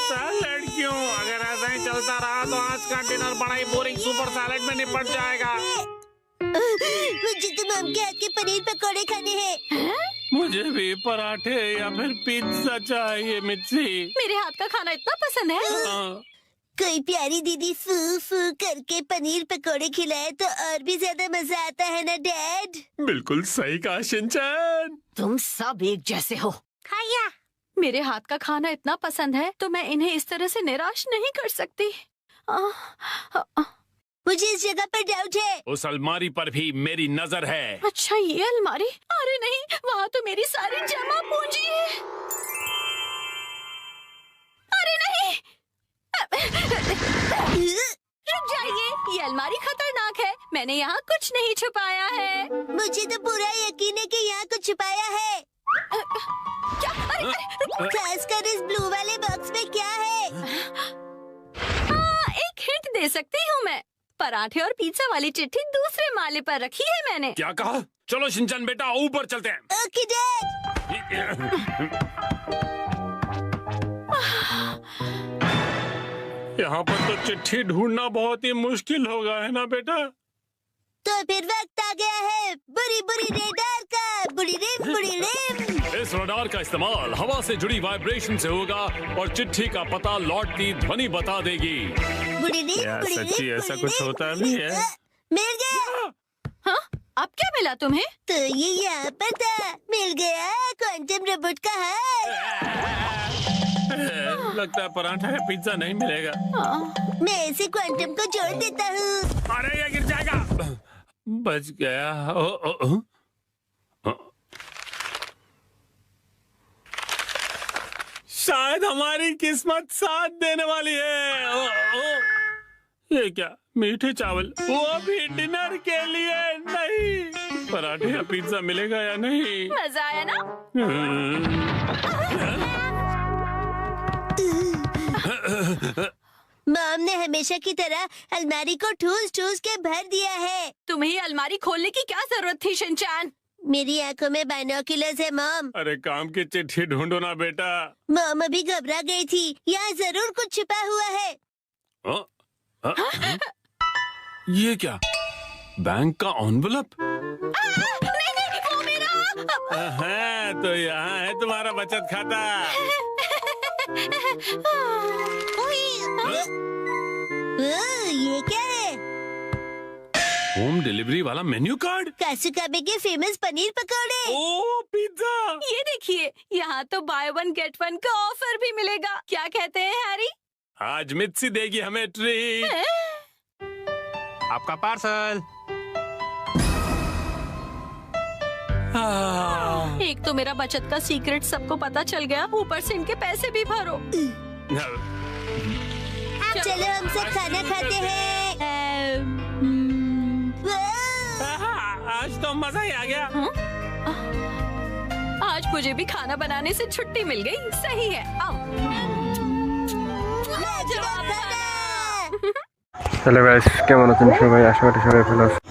सैलेड क्यों? अगर ऐसा ही चलता रहा तो आज का डिनर बड़ा ही बोरिंग सुपर सैलेड में निपट जाएगा। मुझे तो मॉम के हाथ के पनीर पकौड़े खाने हैं। मुझे भी पराठे या फिर पिज्जा चाहिए मित्सी। मेरे हाथ का खाना इतना पसंद है। कोई प्यारी दीदी फू फू करके पनीर पकौड़े खिलाए तो और भी ज्यादा मजा आता है ना डैड? बिल्कुल सही कहा शिनचैन। तुम सब एक जैसे हो। खाया। मेरे हाथ का खाना इतना पसंद है तो मैं इन्हें इस तरह से निराश नहीं कर सकती। मुझे इस जगह पर डाउट है। उस अलमारी पर भी मेरी नजर है। अच्छा ये अलमारी? अरे नहीं, वहाँ तो मेरी सारी जमा पूंजी है। अरे नहीं, रुक जाइए, ये अलमारी खतरनाक है। मैंने यहाँ कुछ नहीं छुपाया है। मुझे तो पूरा यकीन है कि यहाँ कुछ छुपाया है। क्या? अरे, खासकर इस ब्लू वाले बॉक्स में क्या है? एक हिंट दे सकती हूँ मैं। पराठे और पिज्जा वाली चिट्ठी दूसरे माले पर रखी है मैंने। क्या कहा? चलो शिनचैन बेटा ऊपर चलते हैं। Okay dad. यहाँ पर तो चिट्ठी ढूंढना बहुत ही मुश्किल होगा, है ना बेटा? तो फिर वक्त आ गया है बुरी बुरी रेडार का। बुरी रिम। इस रडार का इस्तेमाल हवा से जुड़ी वाइब्रेशन से होगा और चिट्ठी का पता लौटती ध्वनि बता देगी। बुरी रिम, यार, बुरी सच्ची रिम, ऐसा बुरी कुछ रिम, होता बुरी भी रिम। है? मिल गया। हाँ, अब क्या मिला तुम्हें? तो ये यहाँ पर था। मिल गया क्वांटम रोबोट का हार। लगता है पराठा या पिज्जा नहीं मिलेगा। मैं इसे क्वांटम को जोड़ देता हूँ। अरे ये गिर जाएगा। बच गया। शायद हमारी किस्मत साथ देने वाली है। ये क्या? मीठे चावल, वो भी डिनर के लिए नहीं। पराठे या पिज्जा मिलेगा या नहीं? मजा आया ना? मॉम ने हमेशा की तरह अलमारी को ठूस ठूस के भर दिया है। तुम्हें अलमारी खोलने की क्या जरूरत थी शिनचैन? मेरी आंखों में बाइनोक्यूलर्स है मॉम। अरे काम की चिट्ठी ढूंढो ना बेटा। मॉम अभी घबरा गई थी। यहाँ जरूर कुछ छिपा हुआ है। ये क्या? बैंक का एनवेलप? नहीं, वो मेरा। हाँ, तो यहाँ है तुम्हारा बचत खाता। ये क्या है? होम डिलीवरी वाला मेन्यू कार्ड। कासुकाबे के फेमस पनीर पकौड़े। ओ पिज्जा। ये देखिए, यहाँ तो बाय वन गेट वन का ऑफर भी मिलेगा। क्या कहते हैं हैरी? आज मित्सी देगी हमें ट्रीट। आपका पार्सल। एक तो मेरा बचत का सीक्रेट सबको पता चल गया, ऊपर से इनके पैसे भी भरो। चलो हम सब खाना खाते हैं। आज तो मजा ही आ गया। आज मुझे भी खाना बनाने से छुट्टी मिल गई। सही है, आओ। হ্যালো গাইস, কেমন আছেন সবাই? আশা করি সবাই ভালো আছেন।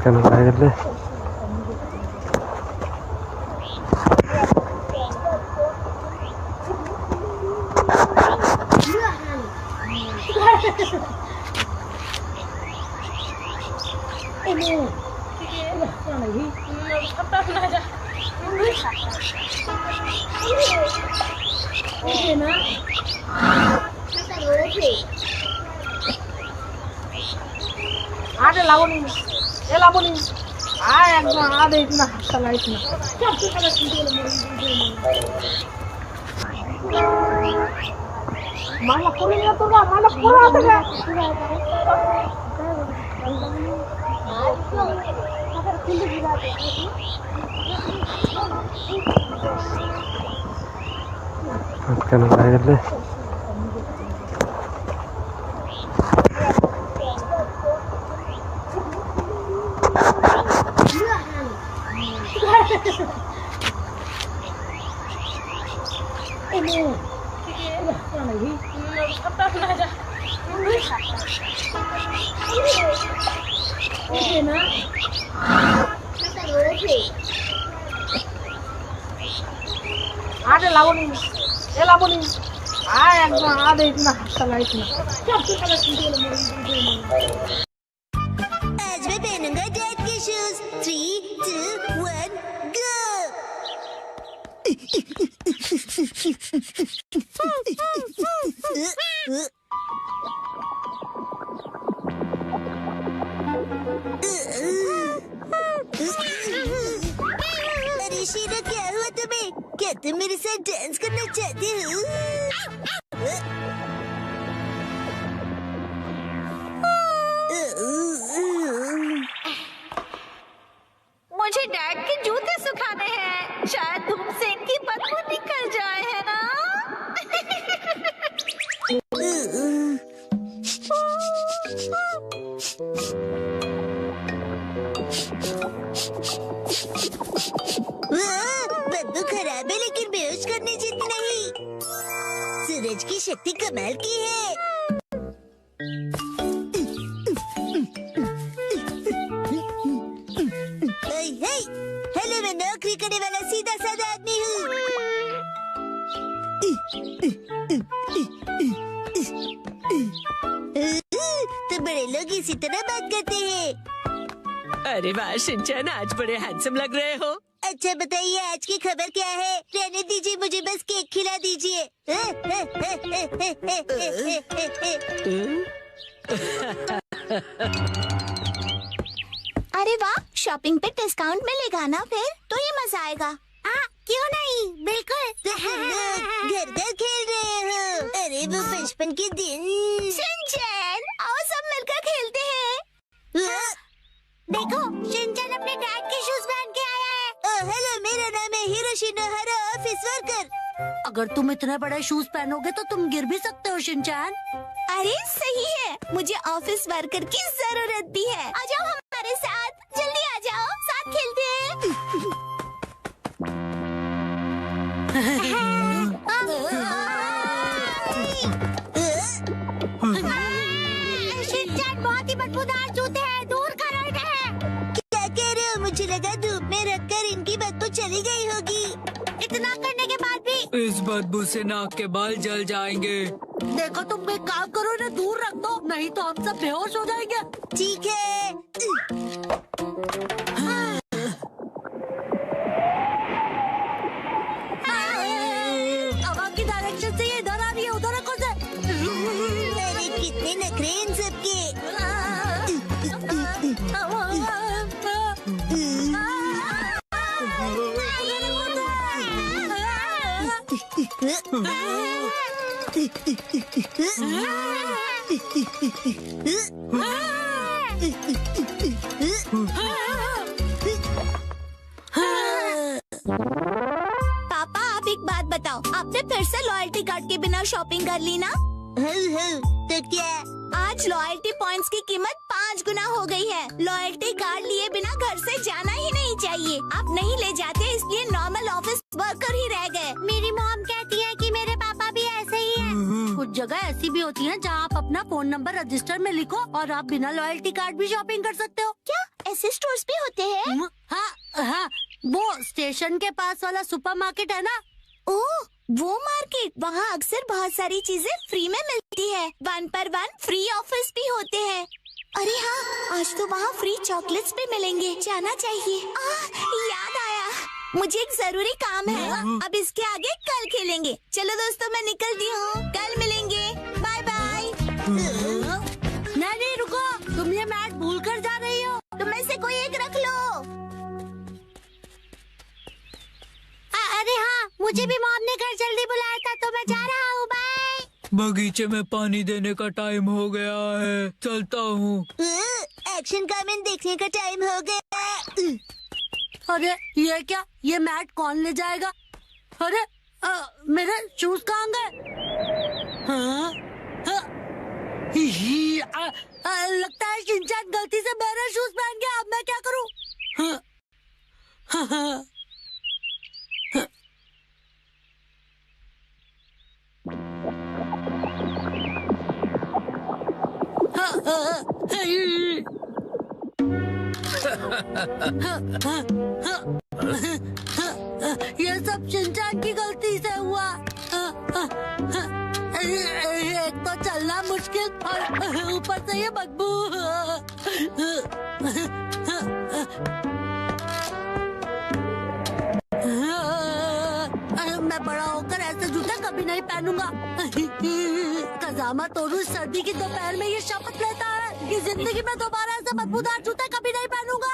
কেন গেলে কেন গেলে आज मैं पहनूंगा डैड के शूज। 3, 2, 1, गो। अरे शीला, क्या हुआ तुम्हें? क्या तुम मेरे साथ डांस करना चाहती हो? मुझे डैड के जूते सुखाने हैं। शायद धूप से इनकी बदबू निकल जाए, है ना? बदबू खराब है, लेकिन बेहोश करने जितनी नहीं। सूरज की शक्ति कमाल की है। हेलो, मैं नौकरी करने वाला सीधा साधा आदमी हूँ। तो बड़े लोग इसी तरह बात करते हैं। अरे वाह शिनचैन, आज बड़े हैंडसम लग रहे हो। अच्छा बताइए आज की खबर क्या है? रहने दीजिए, मुझे बस केक खिला दीजिए। अरे वाह, शॉपिंग पे डिस्काउंट मिलेगा ना, फिर तो ये मजा आएगा। क्यों नहीं, बिल्कुल। तो हम लोग घर घर खेल रहे हो। अरे वो बचपन के दिन। शिनचैन, आओ सब मिलकर खेलते हैं। देखो, शिनचैन अपने डैड के शूज पहन के आया है। हेलो, मेरा नाम है हिरोशी नोहारा, ऑफिस वर्कर। अगर तुम इतने बड़े शूज पहनोगे तो तुम गिर भी सकते हो शिनचैन। अरे सही है, मुझे ऑफिस वर्कर की जरूरत भी है। आ जाओ हमारे साथ, जल्दी आ जाओ, साथ खेलते हैं। शिनचैन, बहुत ही बदबूदार जूते हैं, दूर करो इन्हें। क्या कह रहे हो? मुझे लगा धूप में रखकर इनकी बदबू चली गई होगी। इतना करने के बाद भी इस बदबू से नाक के बाल जल जाएंगे। देखो तुम एक काम करो, इन्हें दूर रख दो, नहीं तो हम सब बेहोश हो जाएंगे। ठीक है। हवा की डायरेक्शन से ये इधर आ रही है, उधर रखो से। अरे कितने नखरे इन सबके। पापा, आप एक बात बताओ, आपने फिर से लॉयल्टी कार्ड के बिना शॉपिंग कर ली ना? तो क्या? आज लॉयल्टी पॉइंट्स की कीमत 5 गुना हो गई है। लॉयल्टी कार्ड लिए बिना घर से जाना ही नहीं चाहिए। आप नहीं ले जाते, इसलिए नॉर्मल ऑफिस वर्कर ही रह गए। मेरी मॉम कहती है कि मेरे पापा भी ऐसे ही हैं। कुछ जगह ऐसी भी होती है जहाँ आप अपना फोन नंबर रजिस्टर में लिखो और आप बिना लॉयल्टी कार्ड भी शॉपिंग कर सकते हो। क्या ऐसे स्टोर्स भी होते हैं? हाँ, वो स्टेशन के पास वाला सुपरमार्केट है ना। ओह, वो मार्केट, वहाँ अक्सर बहुत सारी चीजें फ्री में मिलती है। 1 पर 1 फ्री ऑफर्स भी होते हैं। अरे हाँ, आज तो वहाँ फ्री चॉकलेट्स भी मिलेंगे, जाना चाहिए। याद आया, मुझे एक जरूरी काम है। अब इसके आगे कल खेलेंगे। चलो दोस्तों, मैं निकलती हूँ, कल मिलेंगे, बाय बाय। नहीं रुको, तुम ये मैट भूल कर जा रही हो। तुम में से कोई एक रख लो। अरे हाँ, मुझे भी मॉम ने घर जल्दी बुलाया था, तो मैं जा रहा हूँ, बाय। बगीचे में पानी देने का टाइम हो गया है, चलता हूँ। एक्शन कामेन देखने का टाइम हो गया। अरे ये क्या, ये मैट कौन ले जाएगा? अरे मेरे शूज कहाँ गए? लगता है शिनचैन गलती से मेरे शूज पहन गया। अब मैं क्या करूँ? ये सब शिनचैन की गलती से हुआ। एक तो चलना मुश्किल और ऊपर से ये बदबू। मैं बड़ा होकर ऐसे जूते कभी नहीं पहनूंगा। कजामा तोरू सर्दी की दोपहर में ये शपथ लेता है कि जिंदगी में दोबारा ऐसे बदबूदार जूते कभी नहीं पहनूंगा।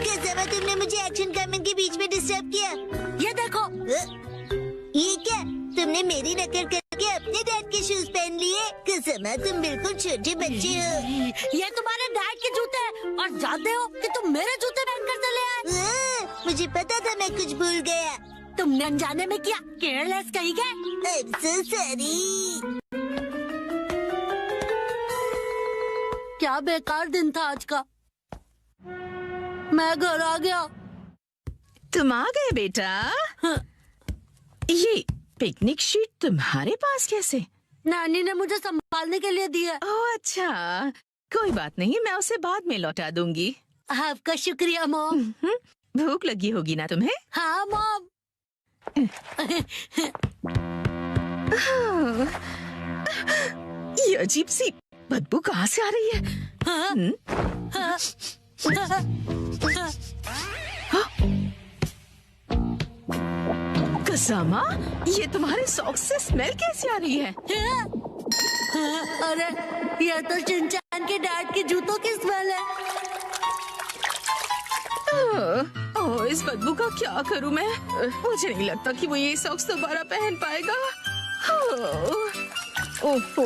कजामा, तुमने मुझे एक्शन कामेन के बीच में डिस्टर्ब किया। ये देखो, ये क्या? तुमने मेरी नकल करके अपने डैड के शूज पहन लिए। कजामा, तुम बिल्कुल छोटे बच्चे हो। ये तुम्हारे डैड के जूते हैं और जानते हो कि तुम मेरे जूते पहनकर चले आए। मुझे पता था, मैं कुछ भूल गया। तुमने अनजाने में किया, केयरलेस कहीं गए। I'm so sorry। क्या बेकार दिन था आज का। मैं घर आ गया। तुम आ गए बेटा। ये पिकनिक शीट तुम्हारे पास कैसे? नानी ने मुझे संभालने के लिए दी है। ओह अच्छा, कोई बात नहीं, मैं उसे बाद में लौटा दूंगी। आपका शुक्रिया मॉम। भूख लगी होगी ना तुम्हें? हाँ मॉम। ये अजीब सी बदबू कहाँ से आ रही है? कसामा, ये तुम्हारे सॉक्स से स्मेल कैसे आ रही है? अरे ये तो शिनचैन के डैड के जूतों की स्मेल है। ओह, इस बदबू का क्या करूं मैं? मुझे नहीं लगता कि वो ये सॉक्स दोबारा पहन पाएगा। ओहो,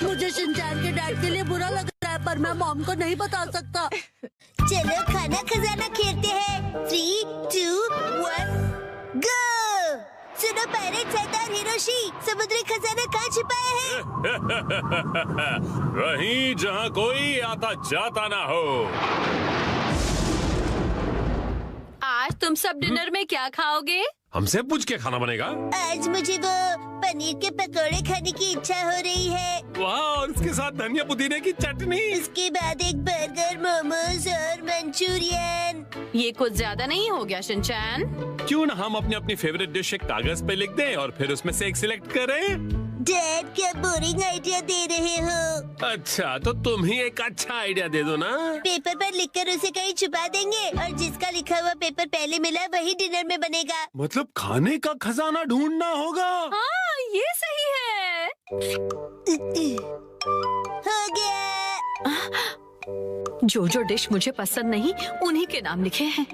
मुझे शिनचैन के डैड के लिए बुरा लग रहा है, पर मैं मॉम को नहीं बता सकता। चलो खाना खजाना खेलते हैं। 3, 2, 1, गो। सुनो पायरेट सरदार हिरोशी, समुद्री खजाना कहाँ छुपाया है? वहीं जहाँ कोई आता जाता ना हो। आज तुम सब डिनर में क्या खाओगे? हमसे पूछ के खाना बनेगा? आज मुझे वो पनीर के पकोड़े खाने की इच्छा हो रही है। वाह, और उसके साथ धनिया पुदीने की चटनी। उसके बाद एक बर्गर, मोमोज और मंचूरियन। ये कुछ ज्यादा नहीं हो गया शिनचैन? क्यों ना हम अपनी अपनी फेवरेट डिश एक कागज पे लिख दें और फिर उसमें से एक सिलेक्ट करें? डैड क्या बोरिंग आइडिया दे रहे हो? अच्छा, तो तुम ही एक अच्छा आइडिया दे दो ना। पेपर पर लिखकर उसे कहीं छुपा देंगे और जिसका लिखा हुआ पेपर पहले मिला वही डिनर में बनेगा। मतलब खाने का खजाना ढूंढना होगा। हाँ, ये सही है। हो गया। जो जो डिश मुझे पसंद नहीं उन्हीं के नाम लिखे हैं।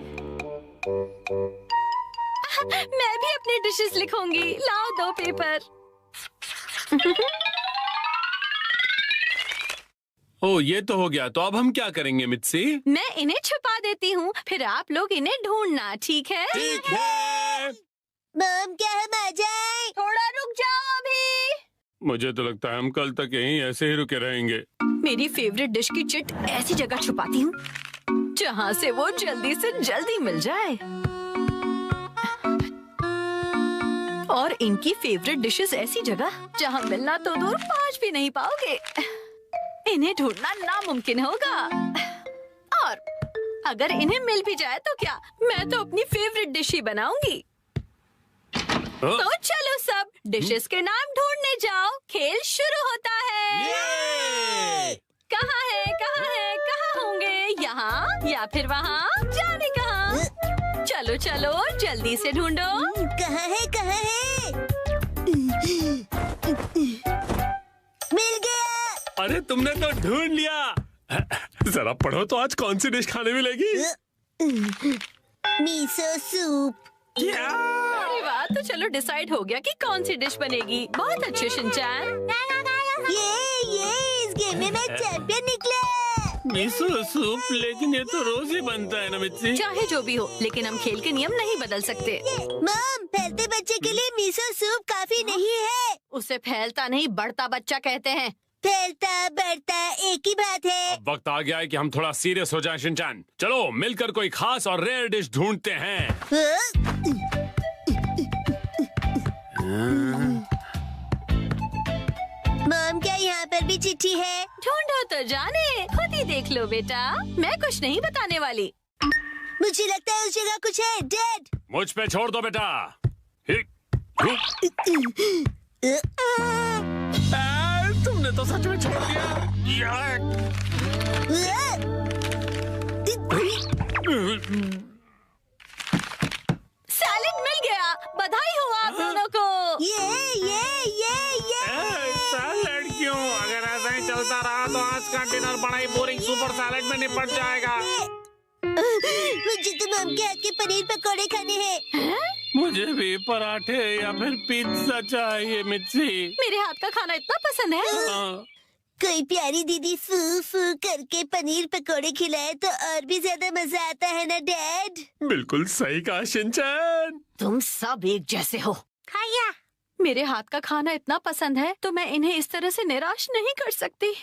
मैं भी अपनी डिशेस लिखूंगी। लाओ 2 पेपर। ओ, ये तो हो गया। तो अब हम क्या करेंगे मित्सी? मैं इन्हें छुपा देती हूँ, फिर आप लोग इन्हें ढूंढना, ठीक है? ठीक है। मॉम क्या हम आ जाएं? थोड़ा रुक जाओ अभी। मुझे तो लगता है हम कल तक यहीं ऐसे ही रुके रहेंगे। मेरी फेवरेट डिश की चिट ऐसी जगह छुपाती हूँ जहाँ से वो जल्दी से जल्दी मिल जाए, और इनकी फेवरेट डिशेस ऐसी जगह जहाँ मिलना तो दूर पहुँच भी नहीं पाओगे। इन्हें ढूंढना नामुमकिन होगा, और अगर इन्हें मिल भी जाए तो क्या, मैं तो अपनी फेवरेट डिश ही बनाऊंगी। तो चलो सब डिशेस के नाम ढूंढने जाओ। खेल शुरू होता है। कहाँ है, कहाँ है, कहाँ होंगे? यहाँ या फिर वहाँ? जाने कहाँ? चलो चलो जल्दी से ढूंढो। कहाँ है, कहाँ है? मिल गया। अरे तुमने तो ढूंढ लिया। जरा पढ़ो तो आज कौन सी डिश खाने मिलेगी? Miso soup. अरे वाह, तो चलो डिसाइड हो गया कि कौन सी डिश बनेगी। बहुत अच्छे शिनचैन। ये इस गेम में मैं चैंपियन निकला। मिसो सूप, लेकिन ये तो रोज ही बनता है ना मित्सी। चाहे जो भी हो, लेकिन हम खेल के नियम नहीं बदल सकते। मॉम, फैलते बच्चे के लिए मिसो सूप काफी नहीं है। उसे फैलता नहीं बढ़ता बच्चा कहते हैं। फैलता बढ़ता एक ही बात है। अब वक्त आ गया है कि हम थोड़ा सीरियस हो जाएं शिनचैन। चलो मिलकर कोई खास और रेयर डिश ढूंढते हैं। मॉम क्या यहाँ पर भी चिट्ठी है? ढूंढो तो जाने, खुद ही देख लो बेटा। मैं कुछ नहीं बताने वाली। मुझे लगता है उस जगह कुछ है। डैड, मुझ पे छोड़ दो बेटा। तुमने तो सच में छोड़ दिया। सैलेड मिल गया। बधाई हो आप दोनों को। ये सैलेड क्यों? अगर ऐसा ही चलता रहा तो आज का डिनर बड़ा ही बोरिंग सुपर सैलेड में निपट जाएगा। मुझे तो मॉम के हाथ के पनीर पकोड़े खाने हैं। मुझे भी पराठे या फिर पिज्जा चाहिए मिर्ची। मेरे हाथ का खाना इतना पसंद है। कोई प्यारी दीदी फू फू करके पनीर पकोड़े खिलाए तो और भी ज्यादा मजा आता है ना डैड? बिल्कुल सही कहा शिनचैन। तुम सब एक जैसे हो। खाया। मेरे हाथ का खाना इतना पसंद है तो मैं इन्हें इस तरह से निराश नहीं कर सकती।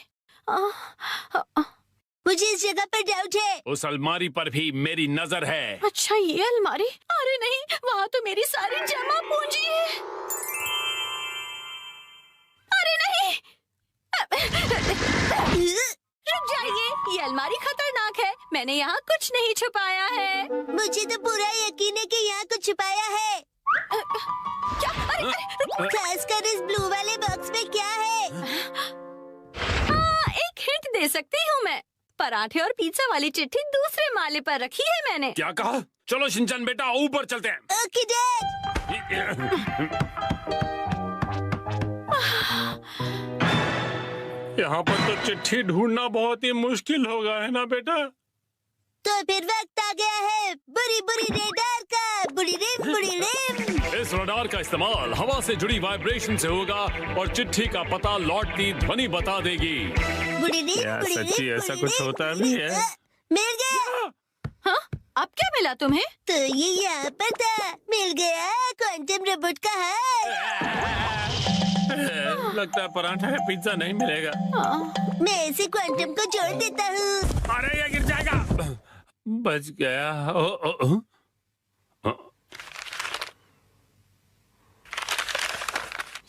मुझे इस जगह पर डाउट है। उस अलमारी पर भी मेरी नजर है। अच्छा ये अलमारी? अरे नहीं, वहाँ तो मेरी सारी जमा पूंजी है। अरे नहीं, रुक जाइए, ये अलमारी खतरनाक है। मैंने यहाँ कुछ नहीं छुपाया है। मुझे तो पूरा यकीन है कि यहाँ कुछ छुपाया है। क्या? अरे खासकर इस ब्लू वाले बॉक्स में क्या है? हाँ, एक हिंट दे सकती हूँ मैं। पराठे और पिज्जा वाली चिट्ठी दूसरे माले पर रखी है मैंने। क्या कहा? चलो शिनचैन बेटा ऊपर चलते हैं। Okay dad. यहाँ पर तो चिट्ठी ढूंढना बहुत ही मुश्किल होगा, है ना बेटा? तो फिर वक्त आ गया है बुरी बुरी रेडार का। बुरी रिम। इस रडार का इस्तेमाल हवा से जुड़ी वाइब्रेशन से होगा और चिट्ठी का पता लौटती ध्वनि बता देगी। बुरी रिम, क्या बुरी सच्ची रिम, ऐसा बुरी कुछ रिम, होता बुरी भी रिम। है? मिल गया। हाँ, अब क्या मिला तुम्हें? तो ये यहाँ पर था। मिल गया क्वांटम रोबोट का हार। लगता है पराठा या पिज्जा नहीं मिलेगा। मैं इसे क्वांटम को जोड़ देता हूँ। अरे ये गिर जाएगा। बच गया।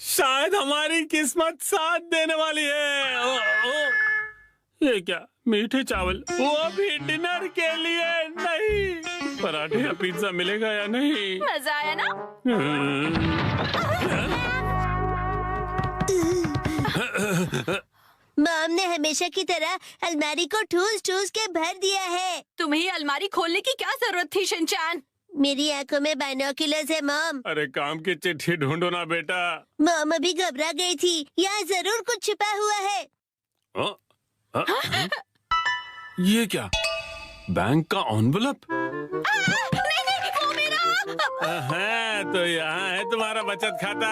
शायद हमारी किस्मत साथ देने वाली है। ये क्या? मीठे चावल, वो भी डिनर के लिए नहीं। पराठे या पिज्जा मिलेगा या नहीं? मजा आया ना? मॉम ने हमेशा की तरह अलमारी को ठूस के भर दिया है। तुम्हें अलमारी खोलने की क्या जरूरत थी शिनचैन? मेरी आंखों में बाइनोक्यूलर्स है मॉम। अरे काम की चिट्ठी ढूंढो ना बेटा। मॉम अभी घबरा गई थी। यहाँ जरूर कुछ छिपा हुआ है। ये क्या? बैंक का एनवेलप? नहीं, वो मेरा। हाँ, तो यहाँ है तुम्हारा बचत खाता।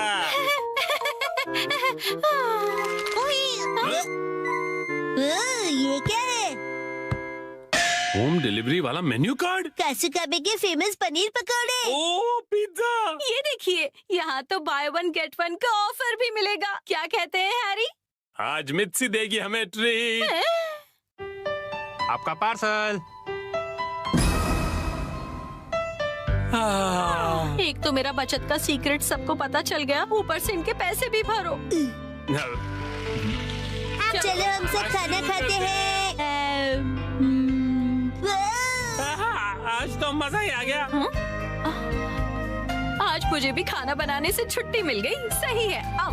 ये क्या है? होम डिलीवरी वाला मेन्यू कार्ड। कासुकाबे के फेमस पनीर पकौड़े। ओ पिज्जा। ये देखिए, यहाँ तो बाय वन गेट वन का ऑफर भी मिलेगा। क्या कहते हैं हैरी? आज मित्सी देगी हमें ट्रीट। आपका पार्सल। एक तो मेरा बचत का सीक्रेट सबको पता चल गया, ऊपर से इनके पैसे भी भरो। चलो हम सब खाना खाते हैं। आज तो मजा ही आ गया। आज मुझे भी खाना बनाने से छुट्टी मिल गई। सही है। आओ।